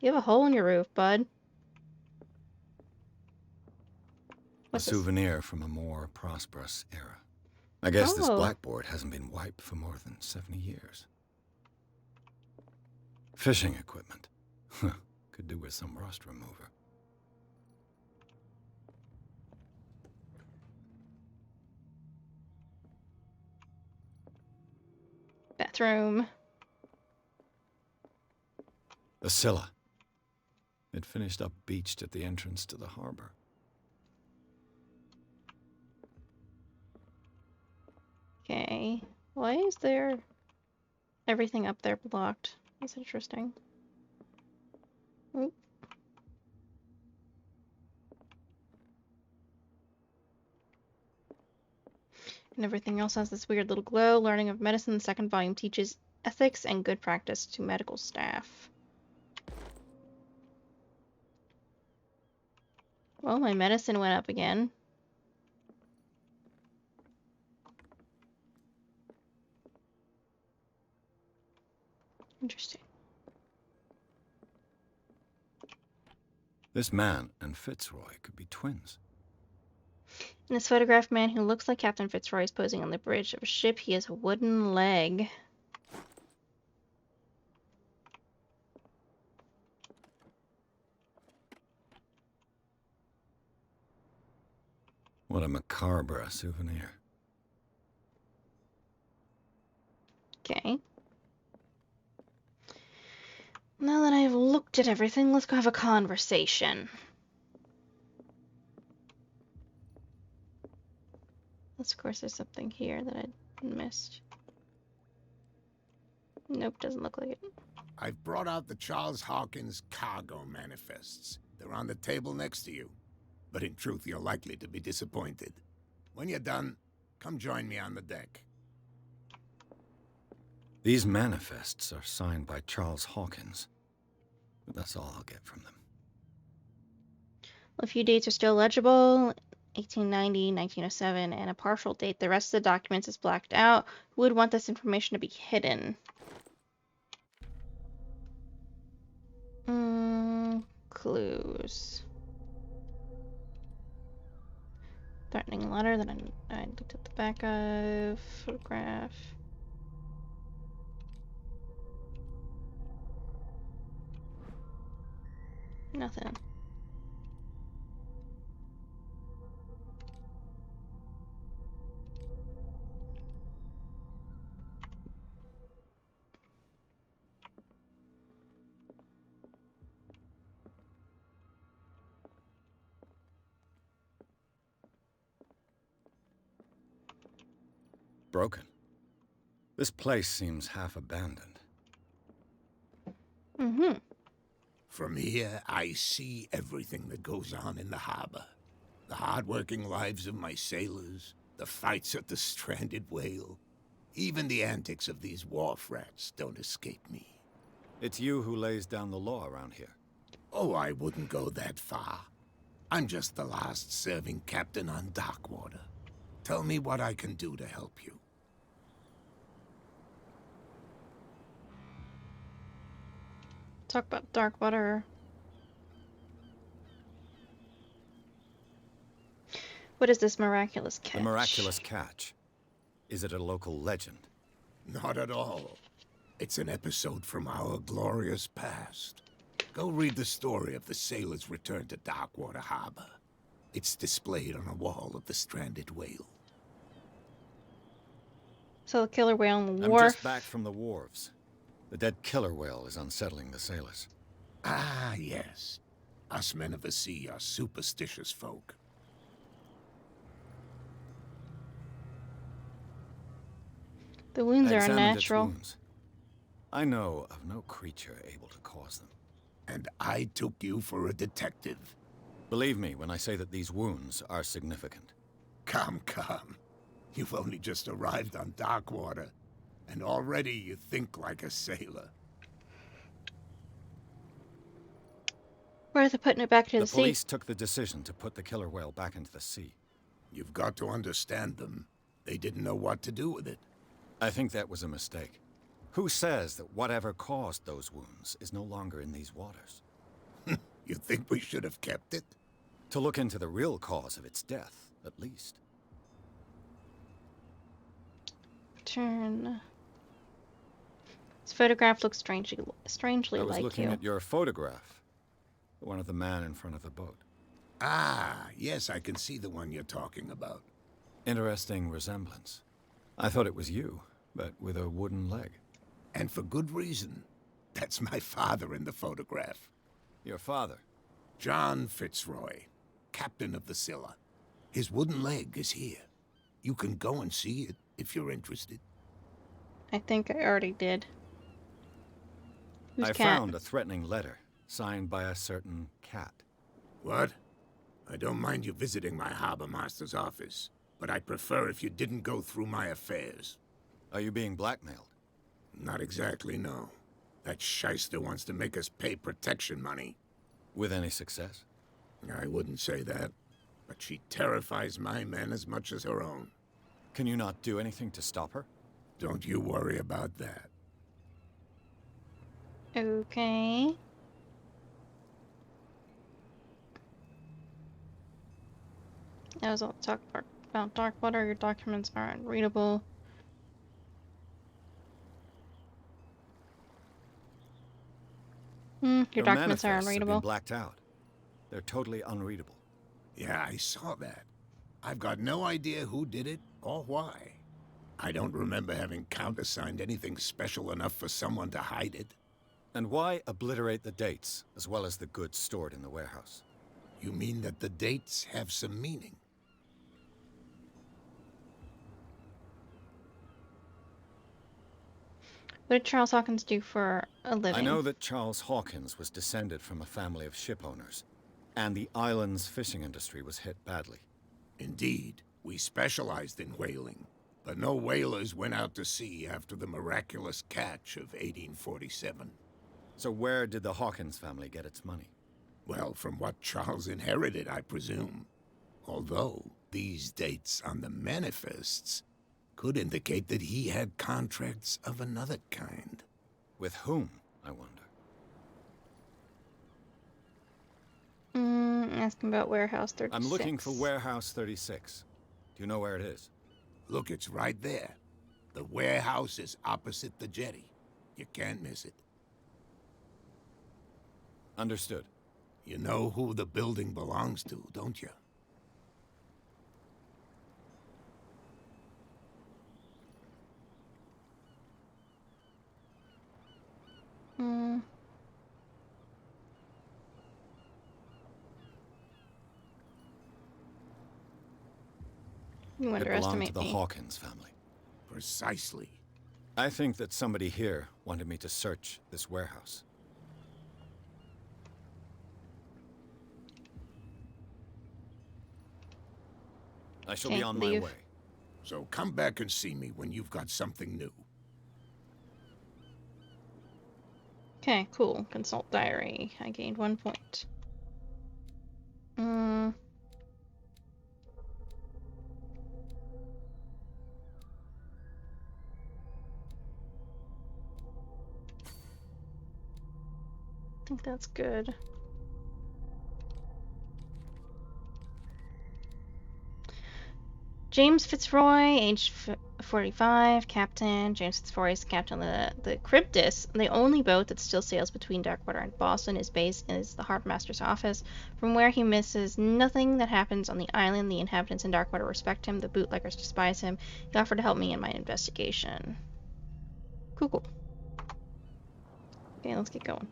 You have a hole in your roof, bud. What's a this? Souvenir from a more prosperous era. I guess this blackboard hasn't been wiped for more than 70 years. Fishing equipment. Could do with some rust remover. Bathroom. The Scylla. It finished up beached at the entrance to the harbor. Okay. Why is there everything up there blocked? That's interesting. Oop. And everything else has this weird little glow. Learning of Medicine, the second volume, teaches ethics and good practice to medical staff. Well, my medicine went up again. Interesting. This man and Fitzroy could be twins. In this photograph, man who looks like Captain Fitzroy is posing on the bridge of a ship. He has a wooden leg. What a macabre souvenir. Okay. Now that I've looked at everything, let's go have a conversation. Of course, there's something here that I missed. Nope, doesn't look like it. I've brought out the Charles Hawkins cargo manifests. They're on the table next to you. But in truth, you're likely to be disappointed. When you're done, come join me on the deck. These manifests are signed by Charles Hawkins. But that's all I'll get from them. A few dates are still legible. 1890, 1907, and a partial date. The rest of the documents is blacked out. Who would want this information to be hidden? Clues. Threatening letter that I looked at the back of. Photograph. Nothing. Broken. This place seems half abandoned. Mm-hmm. From here, I see everything that goes on in the harbor. The hard-working lives of my sailors, the fights at the stranded whale. Even the antics of these wharf rats don't escape me. It's you who lays down the law around here. Oh, I wouldn't go that far. I'm just the last serving captain on Darkwater. Tell me what I can do to help you. Talk about Darkwater. What is this miraculous catch? The miraculous catch. Is it a local legend? Not at all. It's an episode from our glorious past. Go read the story of the sailors' return to Darkwater Harbor. It's displayed on a wall of the stranded whale. So the killer whale on the I'm wharf. just back from the wharves. The dead killer whale is unsettling the sailors. Ah, yes. Us men of the sea are superstitious folk. The wounds I are examined its unnatural. wounds. I know of no creature able to cause them. And I took you for a detective. Believe me when I say that these wounds are significant. Come, come. You've only just arrived on Darkwater, and already you think like a sailor. Where they're putting it back to the The sea. police took the decision to put the killer whale back into the sea. You've got to understand them. They didn't know what to do with it. I think that was a mistake. Who says that whatever caused those wounds is no longer in these waters? You think we should have kept it? To look into the real cause of its death, at least. Turn. This photograph looks strangely I was like looking you. at your photograph. The one of the man in front of the boat. Ah, yes, I can see the one you're talking about. Interesting resemblance. I thought it was you, but with a wooden leg. And for good reason. That's my father in the photograph. Your father? John Fitzroy, captain of the Scylla. His wooden leg is here. You can go and see it if you're interested. I think I already did. Who's I cat? found a threatening letter, signed by a certain cat. What? I don't mind you visiting my harbor master's office, but I'd prefer if you didn't go through my affairs. Are you being blackmailed? Not exactly, no. That shyster wants to make us pay protection money. With any success? I wouldn't say that, but she terrifies my men as much as her own. Can you not do anything to stop her? Don't you worry about that. Okay. That was all talk about Darkwater. Your documents are unreadable. Your documents are manifests have been unreadable. blacked out. They're totally unreadable. Yeah, I saw that. I've got no idea who did it or why. I don't remember having countersigned anything special enough for someone to hide it. And why obliterate the dates, as well as the goods stored in the warehouse? You mean that the dates have some meaning? What did Charles Hawkins do for a living? I know that Charles Hawkins was descended from a family of ship owners, and the island's fishing industry was hit badly. Indeed, we specialized in whaling, but no whalers went out to sea after the miraculous catch of 1847. So where did the Hawkins family get its money? Well, from what Charles inherited, I presume. Although, these dates on the manifests could indicate that he had contracts of another kind. With whom, I wonder? Asking about Warehouse 36. I'm looking for Warehouse 36. Do you know where it is? Look, it's right there. The warehouse is opposite the jetty. You can't miss it. Understood. You know who the building belongs to, don't you? You It belonged to underestimate the me. Hawkins family. Precisely. I think that somebody here wanted me to search this warehouse. I shall be on my way. So come back and see me when you've got something new. Okay, cool. Consult diary. I gained 1 point. I think that's good. James Fitzroy, age 45, captain. James Fitzroy is the captain of the Cryptus, the only boat that still sails between Darkwater and Boston. His base is the harbor master's office, from where he misses nothing that happens on the island. The inhabitants in Darkwater respect him. The bootleggers despise him. He offered to help me in my investigation. Cool. Okay, let's get going.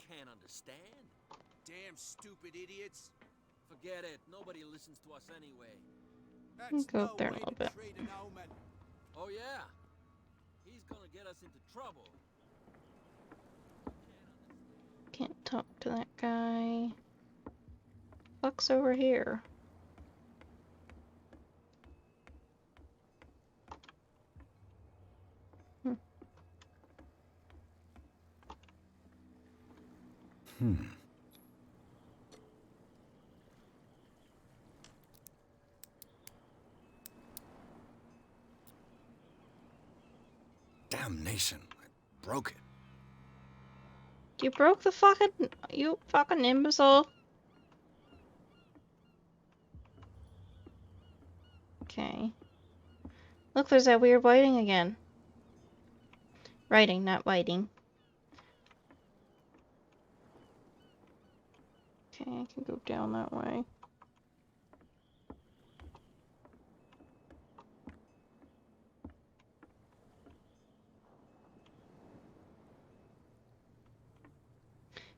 Can't understand. Damn stupid idiots. Forget it. Nobody listens to us anyway. I'll go up there in a little bit. Oh yeah. He's gonna get us into trouble. Can't talk to that guy. Fuck's over here. Damnation. I broke it. You broke the fucking... You fucking imbecile. Okay. Look, there's that weird writing again. Writing, not whiting. Okay, I can go down that way.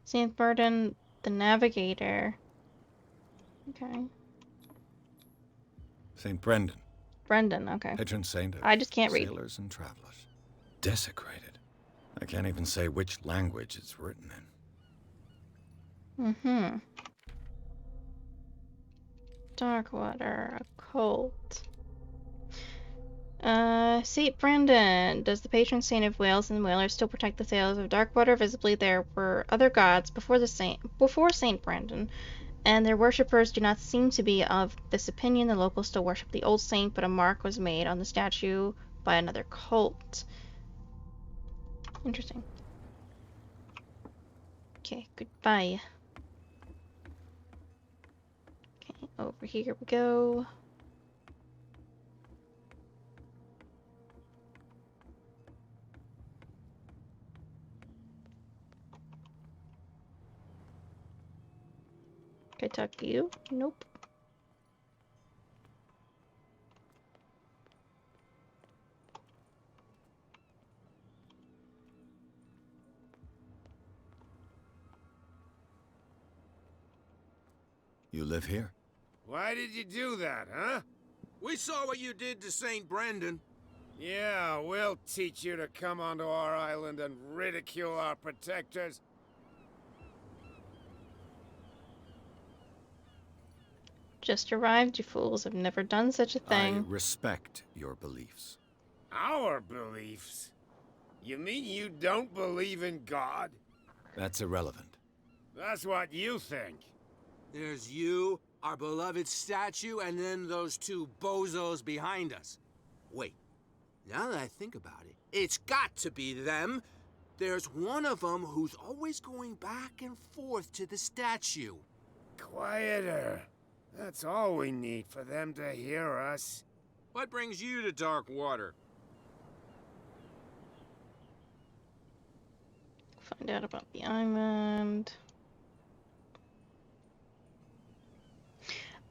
St. Brendan, the Navigator. Okay. St. Brendan, Brendan, okay. patron saint of I just can't read. sailors and travelers. Desecrated. I can't even say which language it's written in. Mm-hmm. Darkwater, occult. St. Brendan. Does the patron saint of whales and whalers still protect the sailors of Darkwater? Visibly, there were other gods before St. Brendan, and their worshippers do not seem to be of this opinion. The locals still worship the old saint, but a mark was made on the statue by another cult. Interesting. Okay, goodbye. Okay, over here we go. Can I talk to you? Nope. You live here? Why did you do that, huh? We saw what you did to St. Brendan. Yeah, we'll teach you to come onto our island and ridicule our protectors. Just arrived, you fools. Have never done such a thing. I respect your beliefs. Our beliefs? You mean you don't believe in God? That's irrelevant. That's what you think. There's you, our beloved statue, and then those two bozos behind us. Wait, now that I think about it, it's got to be them. There's one of them who's always going back and forth to the statue. Quieter. That's all we need for them to hear us. What brings you to Darkwater? Find out about the island.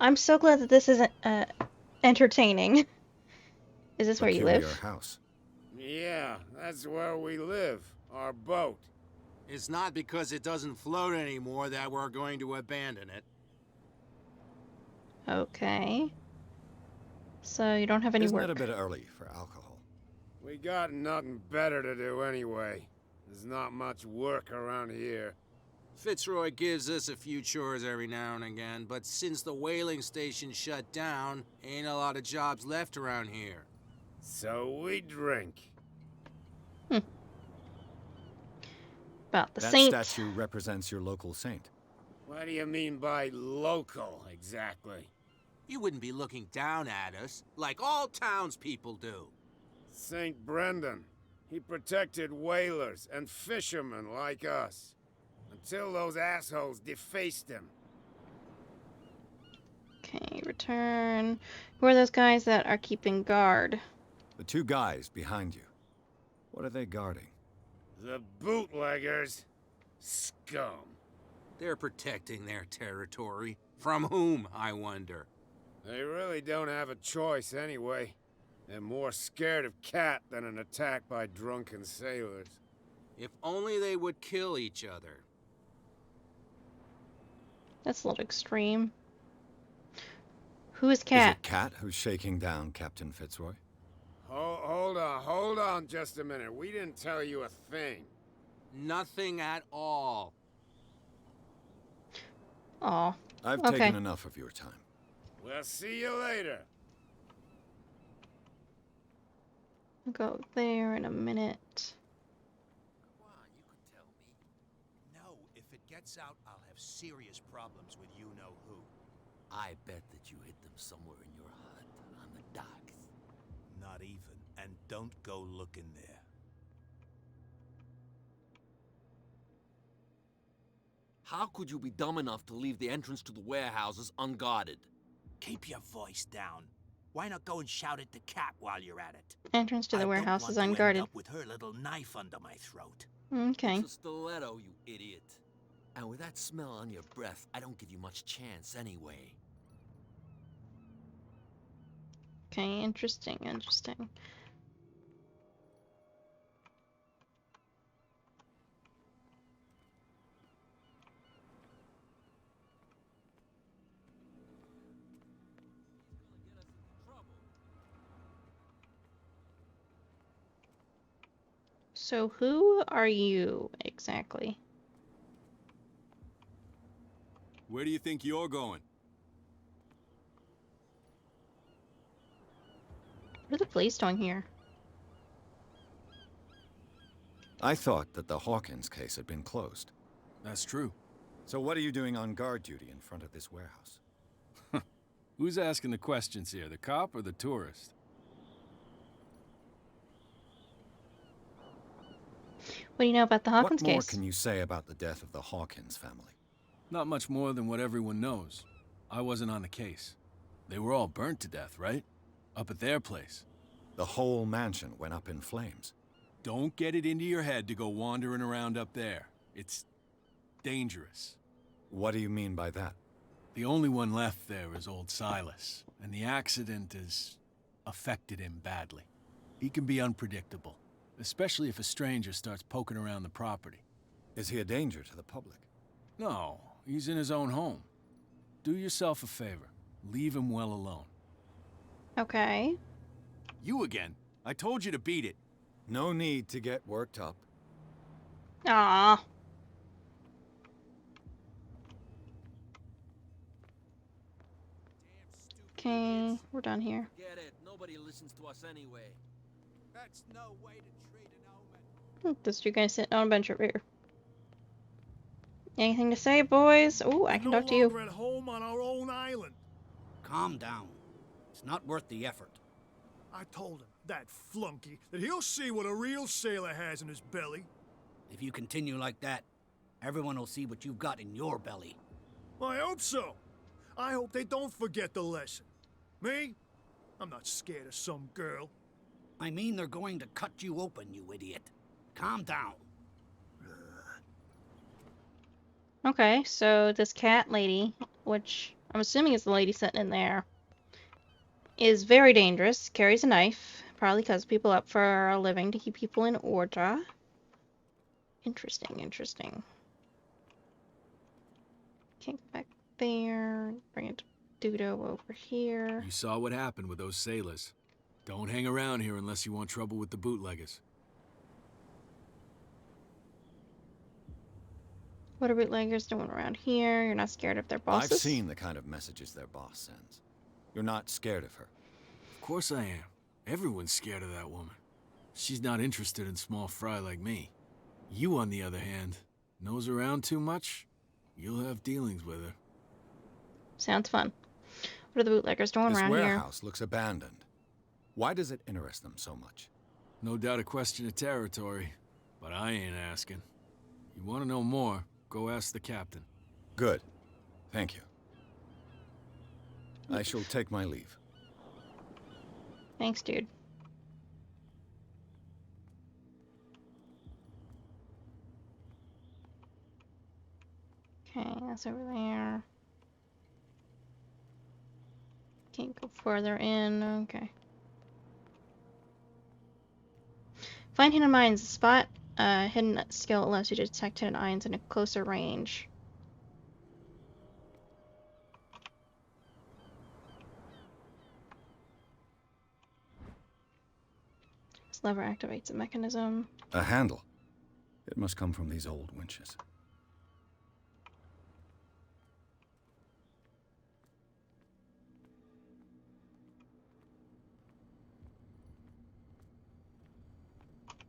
I'm so glad that this isn't entertaining. Is this where you live? Peculiar house. Yeah, that's where we live. Our boat. It's not because it doesn't float anymore that we're going to abandon it. Okay. So you don't have any Isn't work. it a bit early for alcohol? We got nothing better to do anyway. There's not much work around here. Fitzroy gives us a few chores every now and again, but since the whaling station shut down, ain't a lot of jobs left around here. So we drink. About the that saint. Statue represents your local saint. What do you mean by local, exactly? You wouldn't be looking down at us, like all townspeople do. St. Brendan. He protected whalers and fishermen like us. Until those assholes defaced him. Okay, return. Who are those guys that are keeping guard? The two guys behind you. What are they guarding? The bootleggers. Scum. They're protecting their territory. From whom, I wonder? They really don't have a choice anyway. They're more scared of Cat than an attack by drunken sailors. If only they would kill each other. That's a little extreme. Who is Cat? Is it Cat who's shaking down Captain Fitzroy? Hold on just a minute. We didn't tell you a thing. Nothing at all. Aw. I've okay. taken enough of your time. We'll see you later. I'll go there in a minute. Come on, you could tell me. No, if it gets out, I'll have serious problems with you-know-who. I bet that you hid them somewhere in your hut on the docks. Not even. And don't go looking there. How could you be dumb enough to leave the entrance to the warehouses unguarded? Keep your voice down. Why not go and shout at the Cat while you're at it? Entrance to the warehouse is I don't want to end unguarded. up with her little knife under my throat. Okay. It's a stiletto, you idiot. And with that smell on your breath, I don't give you much chance anyway. Okay, interesting. So who are you exactly? Where do you think you're going? What are the police doing here? I thought that the Hawkins case had been closed. That's true. So what are you doing on guard duty in front of this warehouse? Who's asking the questions here, the cop or the tourist? What do you know about the Hawkins What more case? can you say about the death of the Hawkins family? Not much more than what everyone knows. I wasn't on the case. They were all burnt to death, right? Up at their place. The whole mansion went up in flames. Don't get it into your head to go wandering around up there. It's dangerous. What do you mean by that? The only one left there is old Silas, and the accident has affected him badly. He can be unpredictable, especially if a stranger starts poking around the property. Is he a danger to the public? No, he's in his own home. Do yourself a favor. Leave him well alone. Okay. You again. I told you to beat it. No need to get worked up. Ah. Okay, we're done here. Get it. Nobody listens to us anyway. That's no way to treat an omen. Those two guys sitting on a bench over here. Anything to say, boys? Oh, I can talk to you. We're at home on our own island. Calm down. It's not worth the effort. I told him, that flunky, that he'll see what a real sailor has in his belly. If you continue like that, everyone will see what you've got in your belly. I hope so. I hope they don't forget the lesson. Me? I'm not scared of some girl. I mean, they're going to cut you open, you idiot. Calm down. Okay, so this cat lady, which I'm assuming is the lady sitting in there, is very dangerous, carries a knife, probably cuts people up for a living to keep people in order. Interesting, interesting. Okay, back there, bring it to Dudo over here. You saw what happened with those sailors. Don't hang around here unless you want trouble with the bootleggers. What are bootleggers doing around here? You're not scared of their bosses? I've seen the kind of messages their boss sends. You're not scared of her. Of course I am. Everyone's scared of that woman. She's not interested in small fry like me. You, on the other hand, nose around too much, you'll have dealings with her. Sounds fun. What are the bootleggers doing This around here? warehouse looks abandoned. Why does it interest them so much? No doubt a question of territory, but I ain't asking. You want to know more, go ask the captain. Good. Thank you. I shall take my leave. Thanks, dude. Okay, that's over there. Can't go further in. Okay. Find hidden mines. Spot hidden skill allows you to detect hidden ions in a closer range. This lever activates a mechanism. A handle. It must come from these old winches.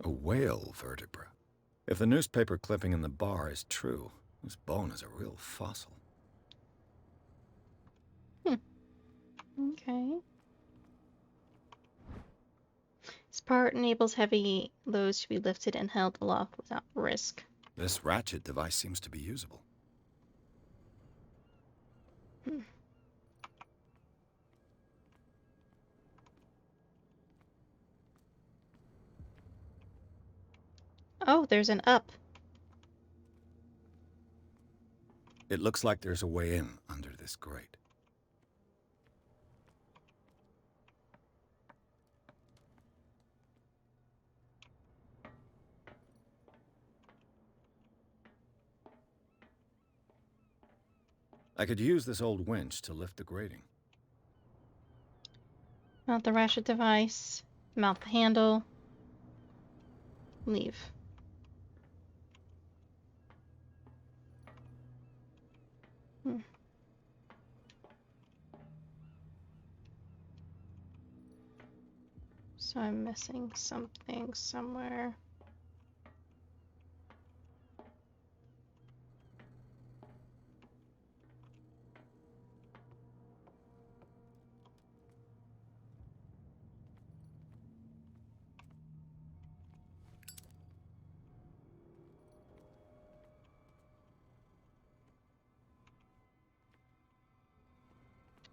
A whale vertebra. If the newspaper clipping in the bar is true, this bone is a real fossil. Okay. This part enables heavy loads to be lifted and held aloft without risk. This ratchet device seems to be usable. Oh, there's an up. It looks like there's a way in under this grate. I could use this old winch to lift the grating. Mount the ratchet device. Mount the handle. Leave. So I'm missing something somewhere.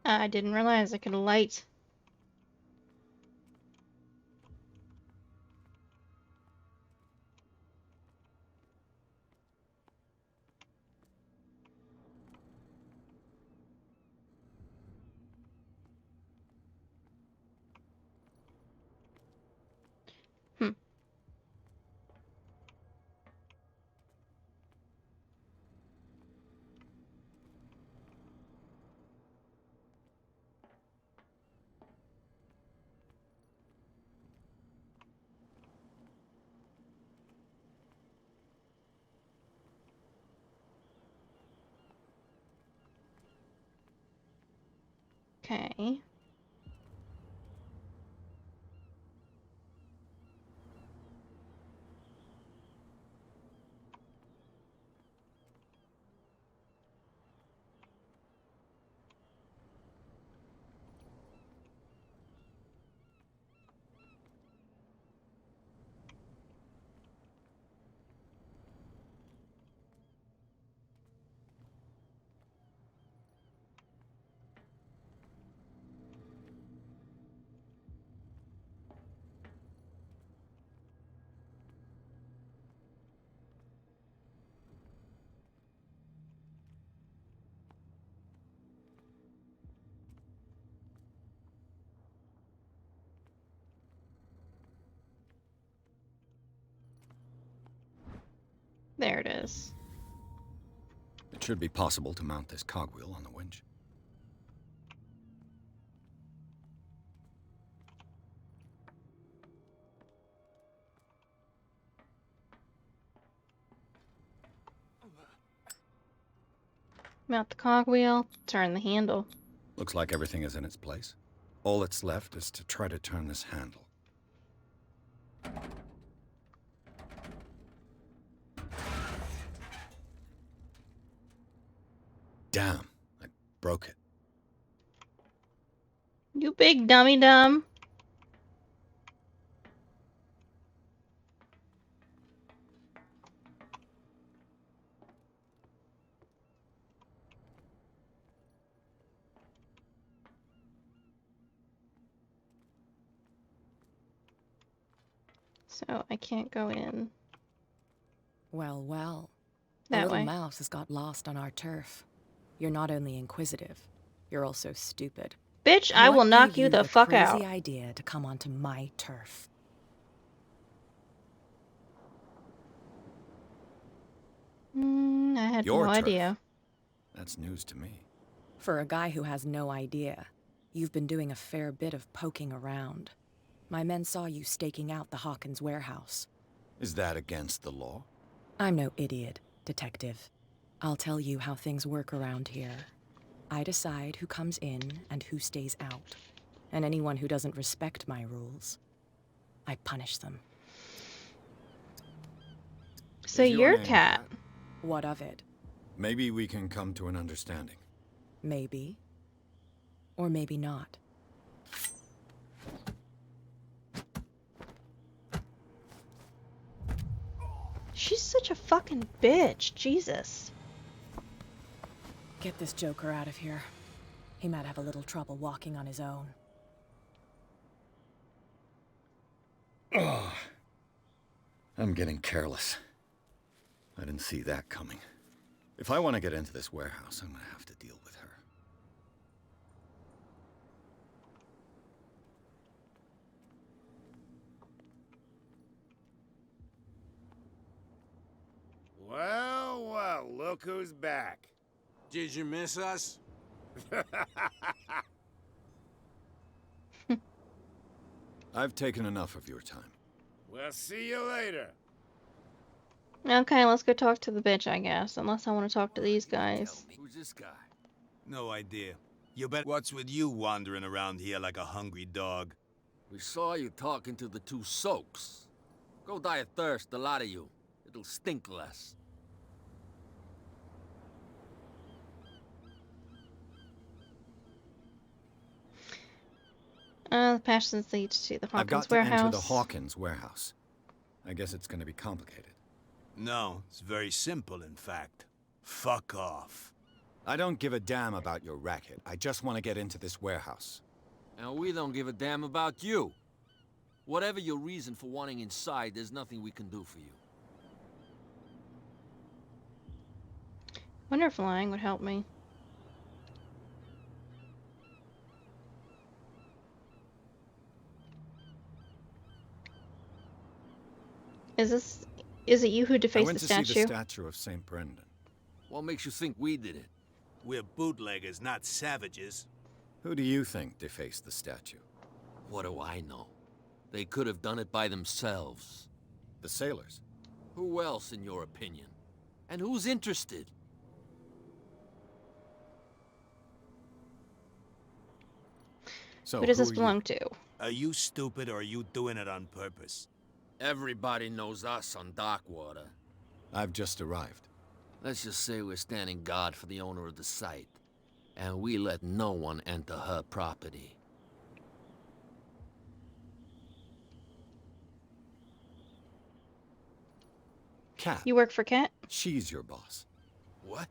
I didn't realize I could light. Okay. There it is. It should be possible to mount this cogwheel on the winch. Mount the cogwheel, turn the handle. Looks like everything is in its place. All that's left is to try to turn this handle. Damn, I broke it. You big dummy dumb. So I can't go in. Well, well. That A little way. mouse has got lost on our turf. You're not only inquisitive, you're also stupid. Bitch, I will What knock gave you the fuck crazy out. idea to come onto my turf? I had Your no turf. idea. That's news to me. For a guy who has no idea, you've been doing a fair bit of poking around. My men saw you staking out the Hawkins warehouse. Is that against the law? I'm no idiot, detective. I'll tell you how things work around here. I decide who comes in and who stays out. And anyone who doesn't respect my rules, I punish them. So Is your you're name Cat. What of it? Maybe we can come to an understanding. Maybe. Or maybe not. She's such a fucking bitch. Jesus. Get this joker out of here. He might have a little trouble walking on his own. Ugh. I'm getting careless. I didn't see that coming. If I want to get into this warehouse, I'm gonna have to deal with her. Well, well, look who's back. Did you miss us? I've taken enough of your time. We'll see you later. Okay, let's go talk to the bitch, I guess. Unless I want to talk to these guys. Who's this guy? No idea. You bet. What's with you wandering around here like a hungry dog? We saw you talking to the two soaks. Go die of thirst, the lot of you. It'll stink less. The passage leads to the I've got Hawkins to enter the warehouse. Hawkins warehouse. I guess it's going to be complicated. No, it's very simple, in fact. Fuck off. I don't give a damn about your racket. I just want to get into this warehouse. And we don't give a damn about you. Whatever your reason for wanting inside, there's nothing we can do for you. Wonder if flying would help me. Is it you who I defaced went the to see statue? the statue of St. Brendan. What makes you think we did it? We're bootleggers, not savages. Who do you think defaced the statue? What do I know? They could have done it by themselves. The sailors. Who else, in your opinion? And who's interested? So Who does this are belong to? Are you stupid or are you doing it on purpose? Everybody knows us on Darkwater. I've just arrived. Let's just say we're standing guard for the owner of the site. And we let no one enter her property. Cat. You work for Cat? She's your boss. What?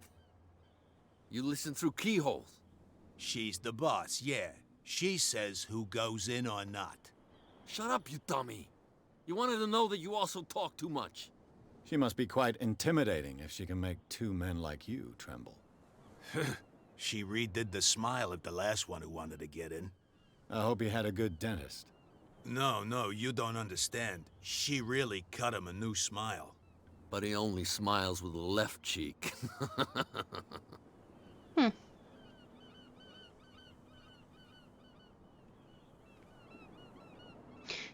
You listen through keyholes? She's the boss, yeah. She says who goes in or not. Shut up, you dummy. You wanted to know that you also talk too much. She must be quite intimidating if she can make two men like you tremble. She redid the smile at the last one who wanted to get in. I hope he had a good dentist. No, you don't understand. She really cut him a new smile. But he only smiles with the left cheek.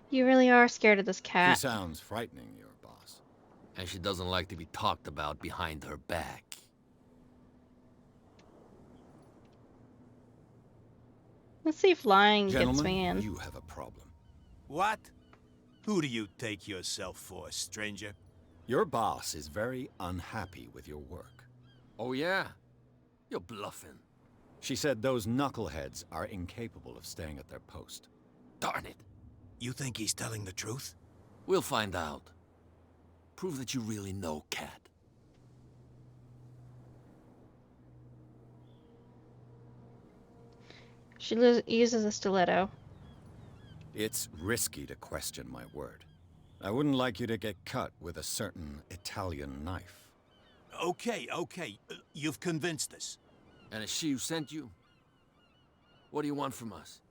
You really are scared of this She cat. sounds frightening, your boss. And she doesn't like to be talked about behind her back. Let's see if lying Gentlemen, gets me in. you have a problem. What? Who do you take yourself for, stranger? Your boss is very unhappy with your work. Oh yeah? You're bluffing. She said those knuckleheads are incapable of staying at their post. Darn it. You think he's telling the truth? We'll find out. Prove that you really know Cat. She uses a stiletto. It's risky to question my word. I wouldn't like you to get cut with a certain Italian knife. Okay. You've convinced us. And it's she who sent you? What do you want from us?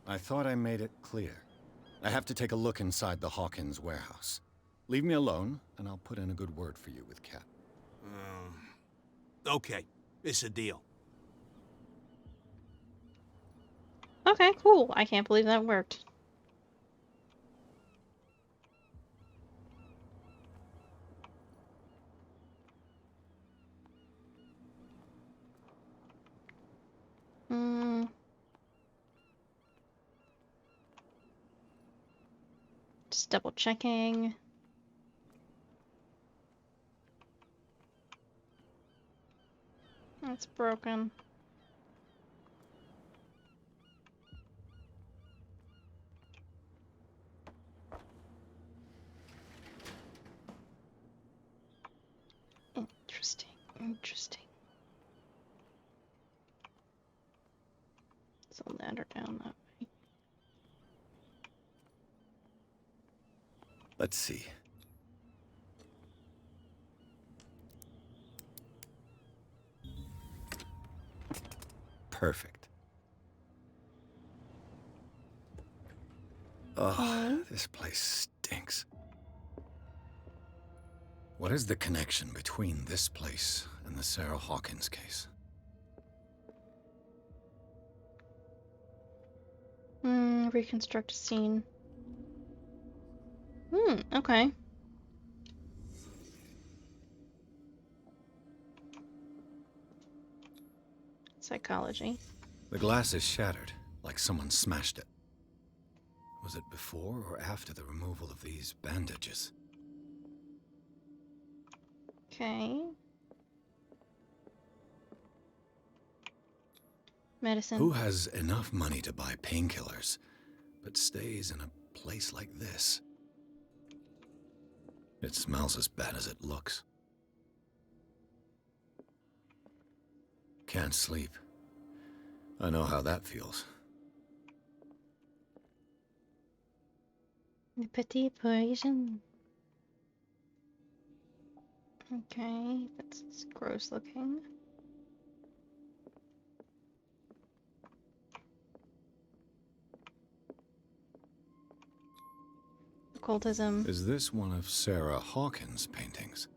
I thought I made it clear. I have to take a look inside the Hawkins warehouse. Leave me alone, and I'll put in a good word for you with Cat. Okay, it's a deal. Okay, cool. I can't believe that worked. Just double checking. That's broken. Interesting. So ladder down that way. Let's see. Perfect. Oh, this place stinks. What is the connection between this place and the Sarah Hawkins case? Reconstruct a scene. Okay. Psychology. The glass is shattered, like someone smashed it. Was it before or after the removal of these bandages? Okay. Medicine. Who has enough money to buy painkillers, but stays in a place like this? It smells as bad as it looks. Can't sleep. I know how that feels. The petit poison. Okay, that's gross looking. Occultism. Is this one of Sarah Hawkins' paintings?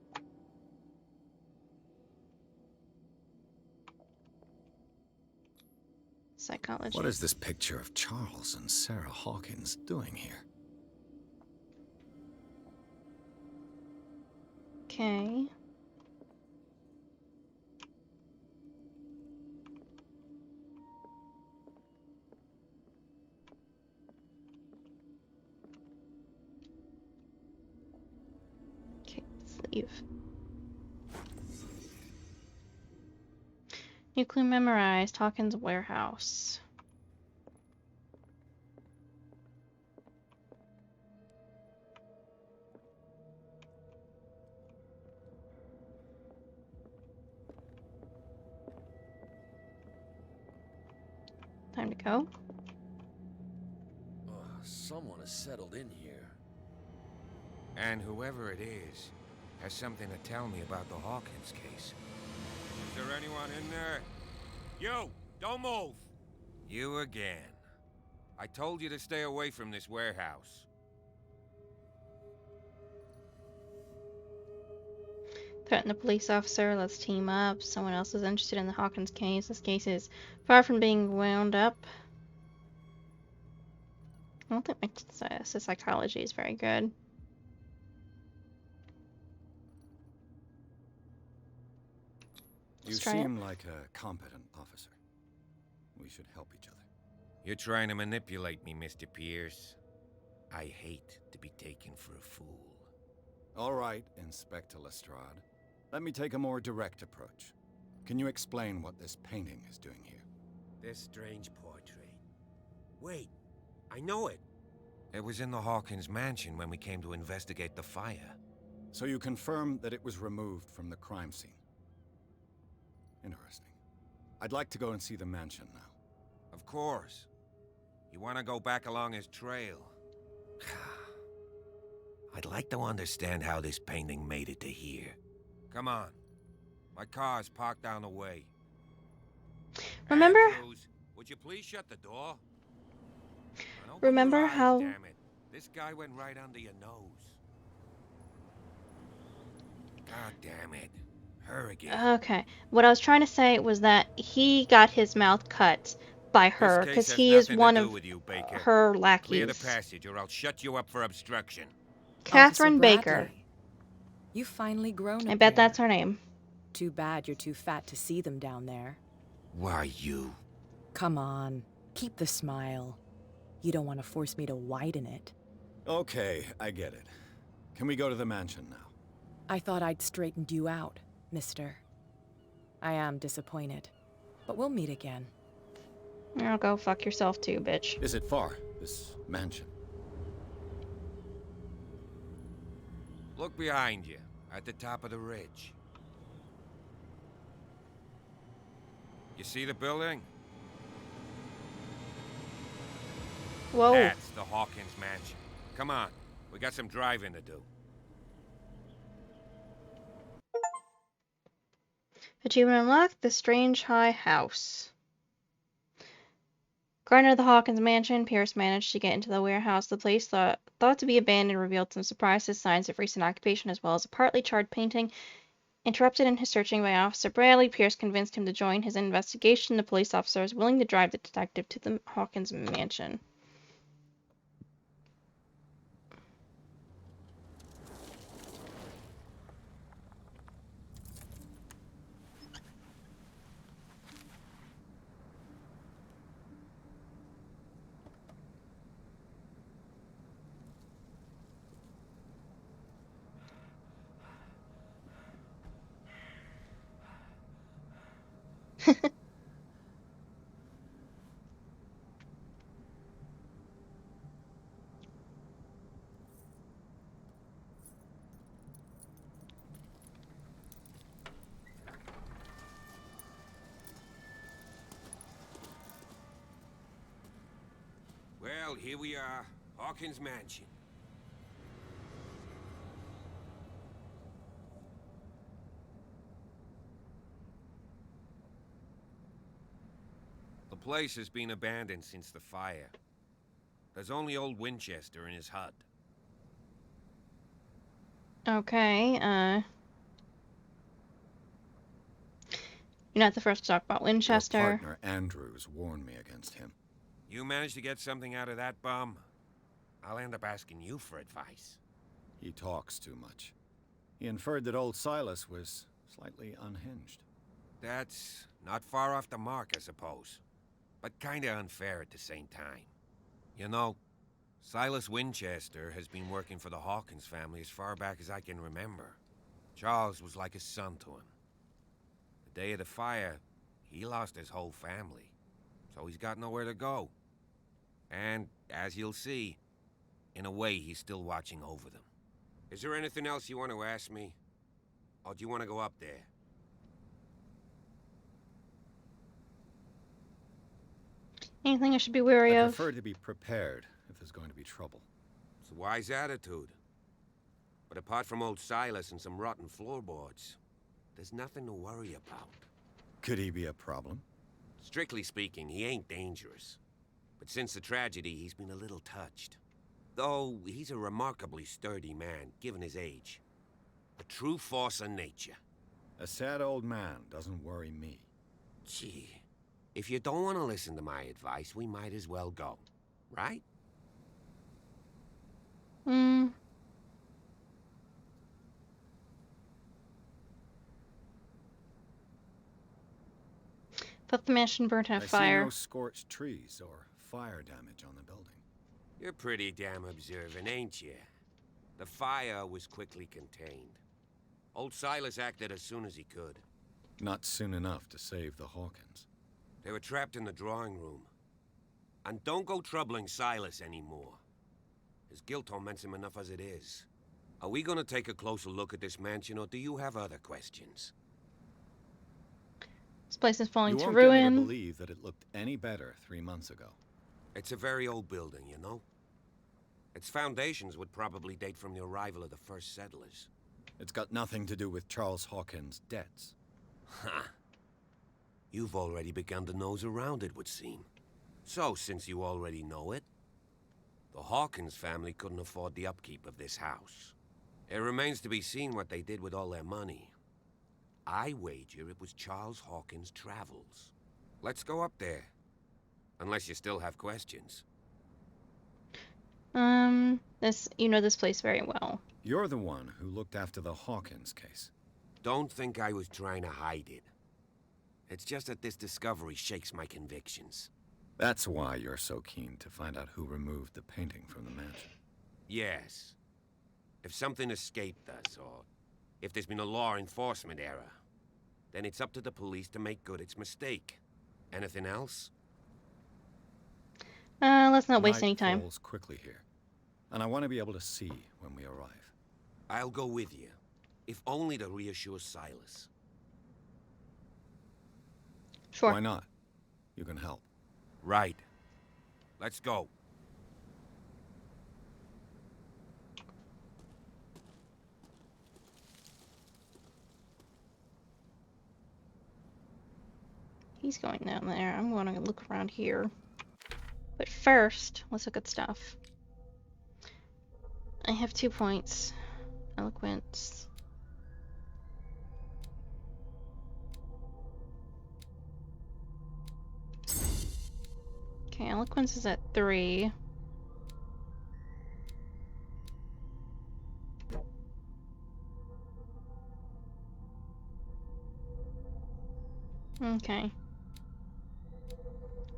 Psychology. What is this picture of Charles and Sarah Hawkins doing here? Okay. Okay, let's leave. New clue memorized. Hawkins' warehouse. Time to go. Someone has settled in here. And whoever it is has something to tell me about the Hawkins case. Is there anyone in there? You! Don't move! You again. I told you to stay away from this warehouse. Threaten the police officer. Let's team up. Someone else is interested in the Hawkins case. This case is far from being wound up. I don't think my psychology is very good. You seem like a competent officer. We should help each other. You're trying to manipulate me, Mr. Pierce. I hate to be taken for a fool. All right, Inspector Lestrade. Let me take a more direct approach. Can you explain what this painting is doing here? This strange portrait. Wait, I know it. It was in the Hawkins mansion when we came to investigate the fire. So you confirm that it was removed from the crime scene? Interesting. I'd like to go and see the mansion now. Of course. You want to go back along his trail? I'd like to understand how this painting made it to here. Come on. My car's parked down the way. Remember? Andrews, would you please shut the door? Remember how? Damn it. This guy went right under your nose. God damn it. Her again. Okay. What I was trying to say was that he got his mouth cut by her because he is one of her lackeys. Clear the passage or I'll shut you up for obstruction. Catherine Baker. You've finally grown. I bet that's her name. Too bad you're too fat to see them down there. Why you? Come on. Keep the smile. You don't want to force me to widen it. Okay, I get it. Can we go to the mansion now? I thought I'd straightened you out, mister. I am disappointed, but we'll meet again. I'll go fuck yourself too, bitch. Is it far, this mansion? Look behind you, at the top of the ridge. You see the building? Whoa. That's the Hawkins mansion. Come on, we got some driving to do. Achievement unlocked, the Strange High House. Gardener of the Hawkins mansion, Pierce managed to get into the warehouse. The place thought to be abandoned revealed some surprises, signs of recent occupation, as well as a partly charred painting. Interrupted in his searching by Officer Bradley, Pierce convinced him to join his investigation. The police officer was willing to drive the detective to the Hawkins mansion. Well, here we are. Hawkins Mansion. The place has been abandoned since the fire. There's only old Winchester in his hut. Okay, you're not the first to talk about Your Winchester. partner, Andrews, warned me against him. You managed to get something out of that bum? I'll end up asking you for advice. He talks too much. He inferred that old Silas was slightly unhinged. That's not far off the mark, I suppose. But kinda unfair at the same time. You know, Silas Winchester has been working for the Hawkins family as far back as I can remember. Charles was like a son to him. The day of the fire, he lost his whole family. So he's got nowhere to go. And, as you'll see, in a way he's still watching over them. Is there anything else you want to ask me? Or do you want to go up there? Anything I should be wary I of? prefer to be prepared if there's going to be trouble. It's a wise attitude. But apart from old Silas and some rotten floorboards, there's nothing to worry about. Could he be a problem? Strictly speaking, he ain't dangerous. But since the tragedy, he's been a little touched. Though he's a remarkably sturdy man, given his age. A true force of nature. A sad old man doesn't worry me. Gee, if you don't want to listen to my advice, we might as well go. Right? Thought the mansion burnt in a I fire. see no scorched trees or fire damage on the building. You're pretty damn observant, ain't you? The fire was quickly contained. Old Silas acted as soon as he could. Not soon enough to save the Hawkins. They were trapped in the drawing room. And don't go troubling Silas anymore. His guilt torments him enough as it is. Are we gonna take a closer look at this mansion, or do you have other questions? This place is falling You to won't get me to ruin. believe that it looked any better 3 months ago. It's a very old building, you know? Its foundations would probably date from the arrival of the first settlers. It's got nothing to do with Charles Hawkins' debts. Ha! You've already begun to nose around, it would seem. So, since you already know it, the Hawkins family couldn't afford the upkeep of this house. It remains to be seen what they did with all their money. I wager it was Charles Hawkins' travels. Let's go up there. Unless you still have questions. You know this place very well. You're the one who looked after the Hawkins case. Don't think I was trying to hide it. It's just that this discovery shakes my convictions. That's why you're so keen to find out who removed the painting from the mansion. Yes. If something escaped us, or if there's been a law enforcement error, then it's up to the police to make good its mistake. Anything else? Let's not waste Night any time. falls quickly here, and I want to be able to see when we arrive. I'll go with you, if only to reassure Silas. Sure. Why not? You can help. Right. Let's go. He's going down there. I'm going to look around here. But first, let's look at stuff. I have 2 points. Eloquence. Okay, eloquence is at 3. Okay.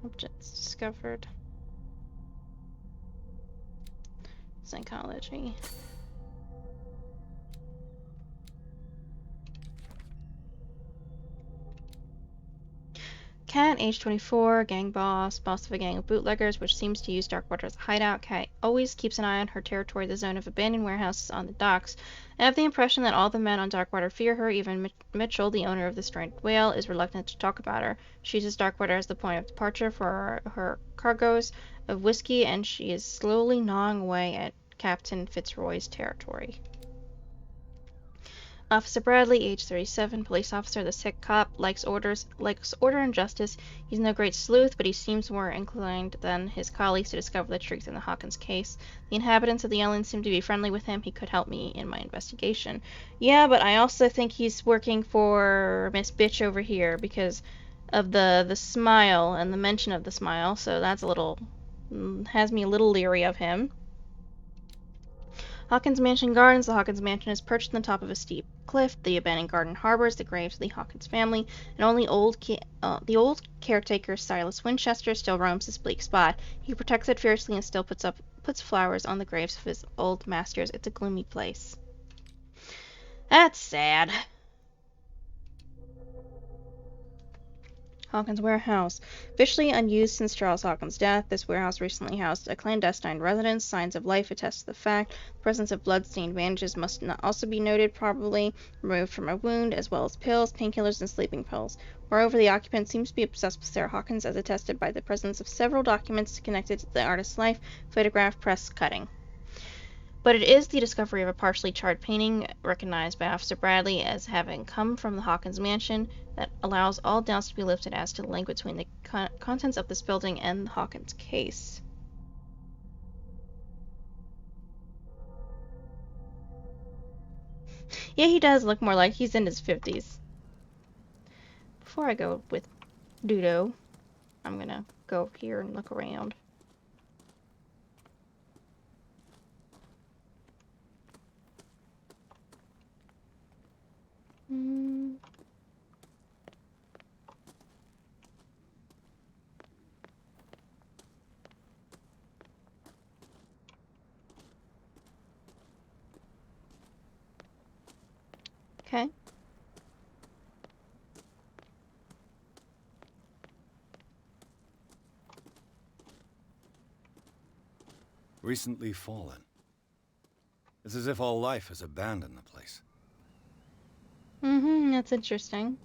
Objects discovered. Psychology. Cat, age 24, gang boss, boss of a gang of bootleggers, which seems to use Darkwater as a hideout. Cat always keeps an eye on her territory, the zone of abandoned warehouses on the docks. I have the impression that all the men on Darkwater fear her. Even Mitchell, the owner of the stranded whale, is reluctant to talk about her. She uses Darkwater as the point of departure for her cargoes of whiskey, and she is slowly gnawing away at Captain Fitzroy's territory. Officer Bradley, age 37, police officer, the sick cop, likes order and justice. He's no great sleuth, but he seems more inclined than his colleagues to discover the truth in the Hawkins case. The inhabitants of the island seem to be friendly with him. He could help me in my investigation. Yeah, but I also think he's working for Miss Bitch over here because of the smile and the mention of the smile, so that's a little... has me a little leery of him. Hawkins Mansion Gardens. The Hawkins Mansion is perched on the top of a steep cliff. The abandoned garden harbors the graves of the Hawkins family, and only the old caretaker, Silas Winchester, still roams this bleak spot. He protects it fiercely and still puts flowers on the graves of his old masters. It's a gloomy place. That's sad. Hawkins Warehouse. Officially unused since Charles Hawkins' death, this warehouse recently housed a clandestine residence. Signs of life attest to the fact. The presence of blood-stained bandages must not also be noted, probably removed from a wound, as well as pills, painkillers, and sleeping pills. Moreover, the occupant seems to be obsessed with Sarah Hawkins, as attested by the presence of several documents connected to the artist's life, photograph, press, cutting. But it is the discovery of a partially charred painting, recognized by Officer Bradley as having come from the Hawkins mansion, that allows all doubts to be lifted as to the link between the contents of this building and the Hawkins case. Yeah, he does look more like he's in his 50s. Before I go with Dudo, I'm gonna go over here and look around. Okay. Recently fallen. It's as if all life has abandoned the place. That's interesting.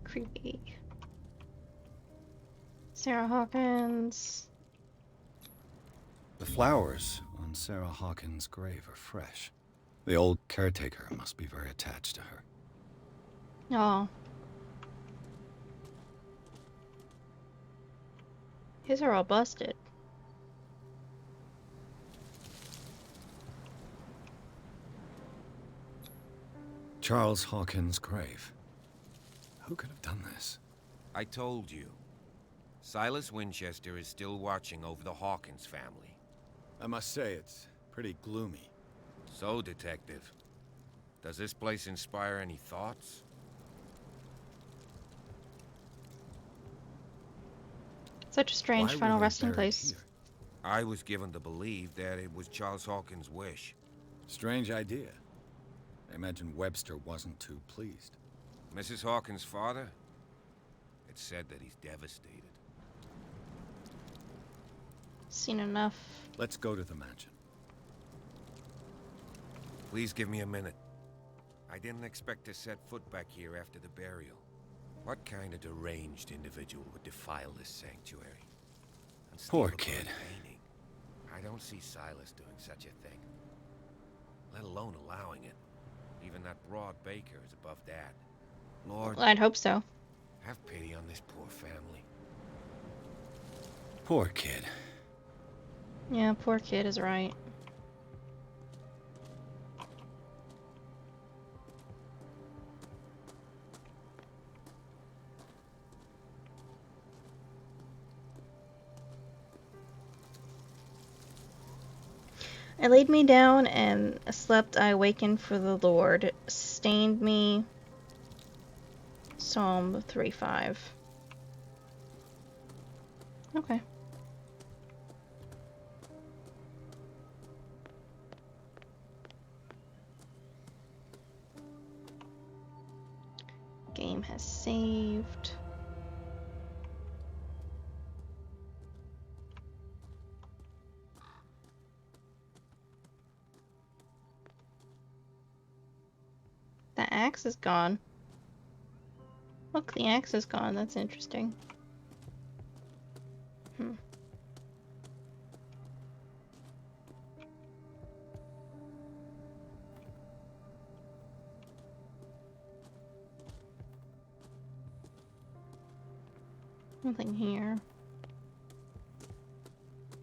Creepy. Sarah Hawkins. The flowers on Sarah Hawkins' grave are fresh. The old caretaker must be very attached to her. Oh. His are all busted. Charles Hawkins' grave. Who could have done this? I told you. Silas Winchester is still watching over the Hawkins family. I must say, it's pretty gloomy. So, Detective, does this place inspire any thoughts? Such a strange final resting place. Here? I was given to believe that it was Charles Hawkins' wish. Strange idea. I imagine Webster wasn't too pleased. Mrs. Hawkins' father? It's said that he's devastated. Seen enough. Let's go to the mansion. Please give me a minute. I didn't expect to set foot back here after the burial. What kind of deranged individual would defile this sanctuary? Poor kid. Painting? I don't see Silas doing such a thing. Let alone allowing it. Even that broad baker is above that. Lord, I'd hope so. have pity on this poor family. Poor kid. Yeah, poor kid is right. I laid me down and slept. I awakened, for the Lord sustained me. Psalm 3:5. Okay. Game has saved. The axe is gone. Look, the axe is gone. That's interesting. Nothing here.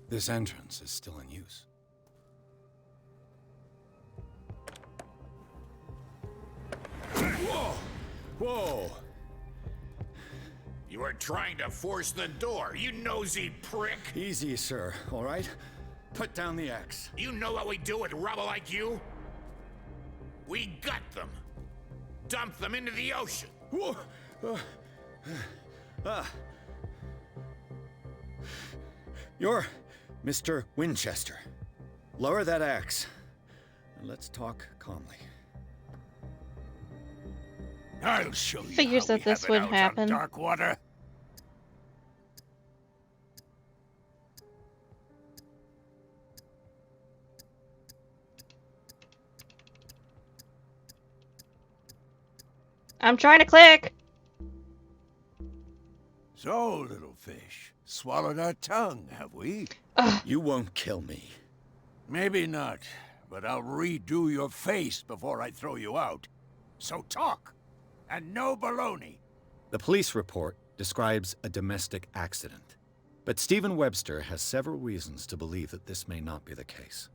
This entrance is still in use. Whoa! Whoa! You were trying to force the door, you nosy prick! Easy, sir, all right? Put down the axe. You know what we do with rubble like you? We gut them. Dump them into the ocean. Whoa! You're Mr. Winchester. Lower that axe, and let's talk calmly. I'll show you Figures how that we this have would it out happen. on Darkwater. I'm trying to click! So, little fish, swallowed our tongue, have we? You won't kill me. Maybe not, but I'll redo your face before I throw you out. So talk, and no baloney. The police report describes a domestic accident, but Stephen Webster has several reasons to believe that this may not be the case.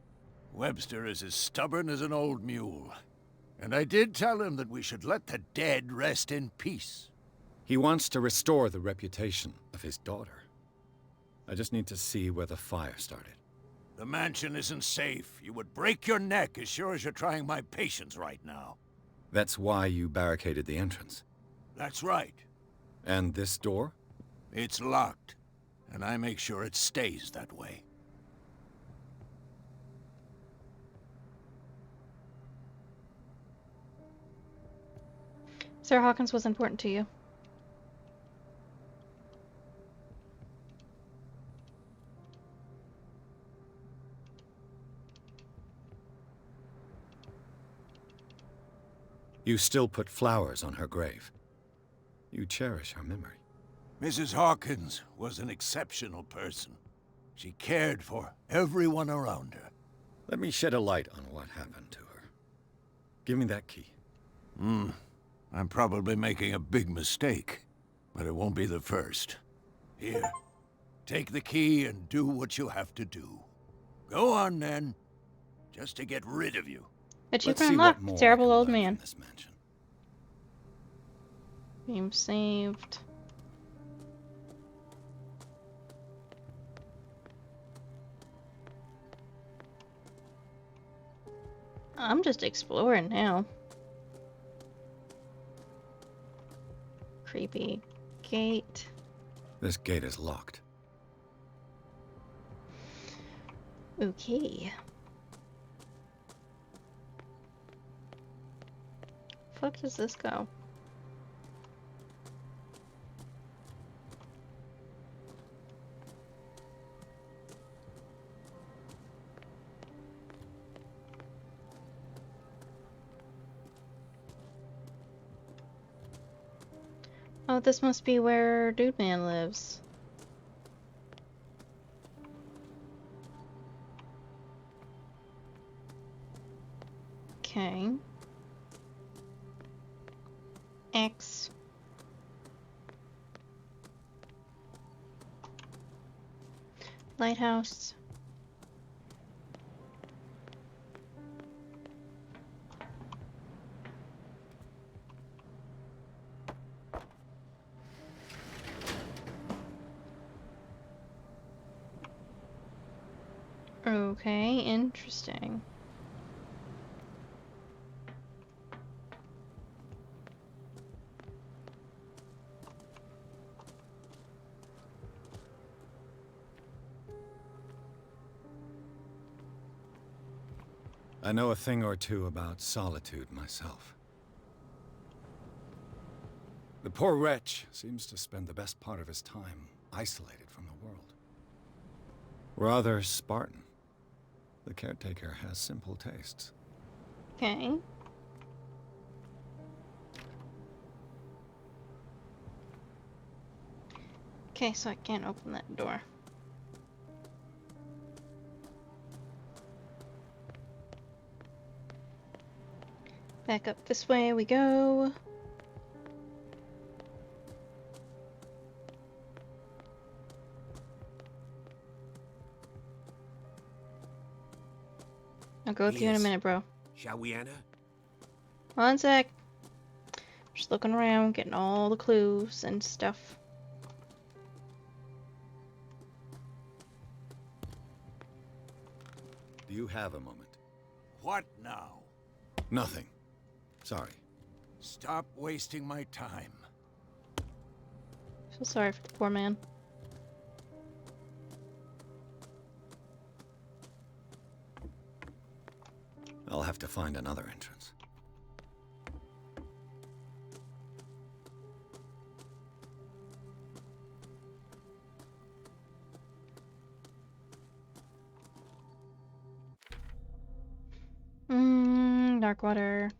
Webster is as stubborn as an old mule, and I did tell him that we should let the dead rest in peace. He wants to restore the reputation of his daughter. I just need to see where the fire started. The mansion isn't safe. You would break your neck as sure as you're trying my patience right now. That's why you barricaded the entrance. That's right. And this door? It's locked, and I make sure it stays that way. Sir Hawkins was important to you. You still put flowers on her grave. You cherish her memory. Mrs. Hawkins was an exceptional person. She cared for everyone around her. Let me shed a light on what happened to her. Give me that key. I'm probably making a big mistake, but it won't be the first. Here, take the key and do what you have to do. Go on, then, just to get rid of you. But you Let's can see unlock what more terrible I can old learn man. from this mansion. Game saved. I'm just exploring now. Creepy gate. This gate is locked. Okay. Fuck does this go? Oh, this must be where Dude Man lives. Okay. X. Lighthouse. Okay, interesting. I know a thing or two about solitude myself. The poor wretch seems to spend the best part of his time isolated from the world. Rather Spartan. The caretaker has simple tastes. Okay. Okay, so I can't open that door. Back up this way we go. I'll go with you in a minute, bro. Shall we enter? One sec. Just looking around, getting all the clues and stuff. Do you have a moment? What now? Nothing. Sorry. Stop wasting my time. So sorry for the poor man. I'll have to find another entrance. Dark water.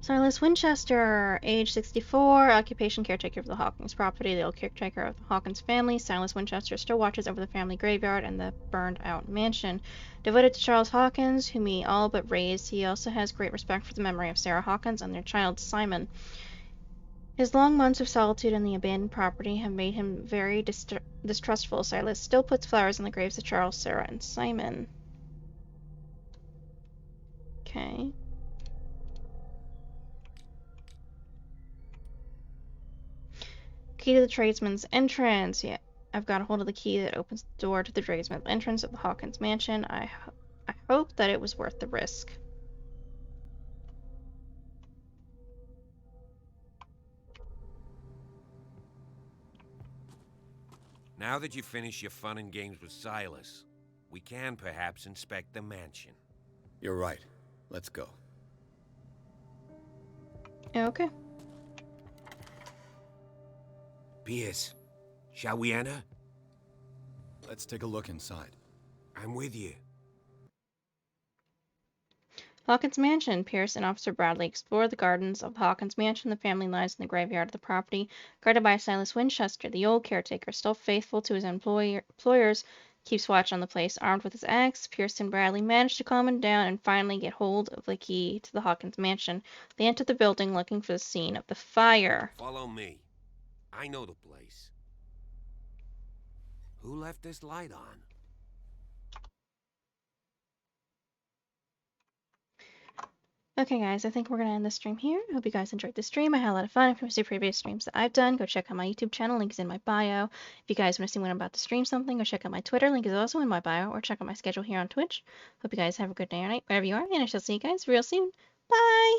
Silas Winchester, age 64, occupation caretaker of the Hawkins property, the old caretaker of the Hawkins family. Silas Winchester still watches over the family graveyard and the burned-out mansion. Devoted to Charles Hawkins, whom he all but raised, he also has great respect for the memory of Sarah Hawkins and their child Simon. His long months of solitude in the abandoned property have made him very distrustful. Silas still puts flowers on the graves of Charles, Sarah, and Simon. Okay. Key to the tradesman's entrance. Yeah, I've got a hold of the key that opens the door to the tradesman's entrance of the Hawkins mansion. I hope that it was worth the risk. Now that you've finished your fun and games with Silas, we can perhaps inspect the mansion. You're right. Let's go. Okay. Pierce, shall we enter? Let's take a look inside. I'm with you. Hawkins Mansion. Pierce and Officer Bradley explore the gardens of the Hawkins Mansion. The family lies in the graveyard of the property, guarded by Silas Winchester, the old caretaker, still faithful to his employers, keeps watch on the place. Armed with his axe, Pierce and Bradley manage to calm him down and finally get hold of the key to the Hawkins Mansion. They enter the building looking for the scene of the fire. Follow me. I know the place. Who left this light on? Okay, guys, I think we're going to end the stream here. I hope you guys enjoyed the stream. I had a lot of fun. If you want to see previous streams that I've done, go check out my YouTube channel. Link is in my bio. If you guys want to see when I'm about to stream something, go check out my Twitter. Link is also in my bio, or check out my schedule here on Twitch. Hope you guys have a good day or night, wherever you are, and I shall see you guys real soon. Bye!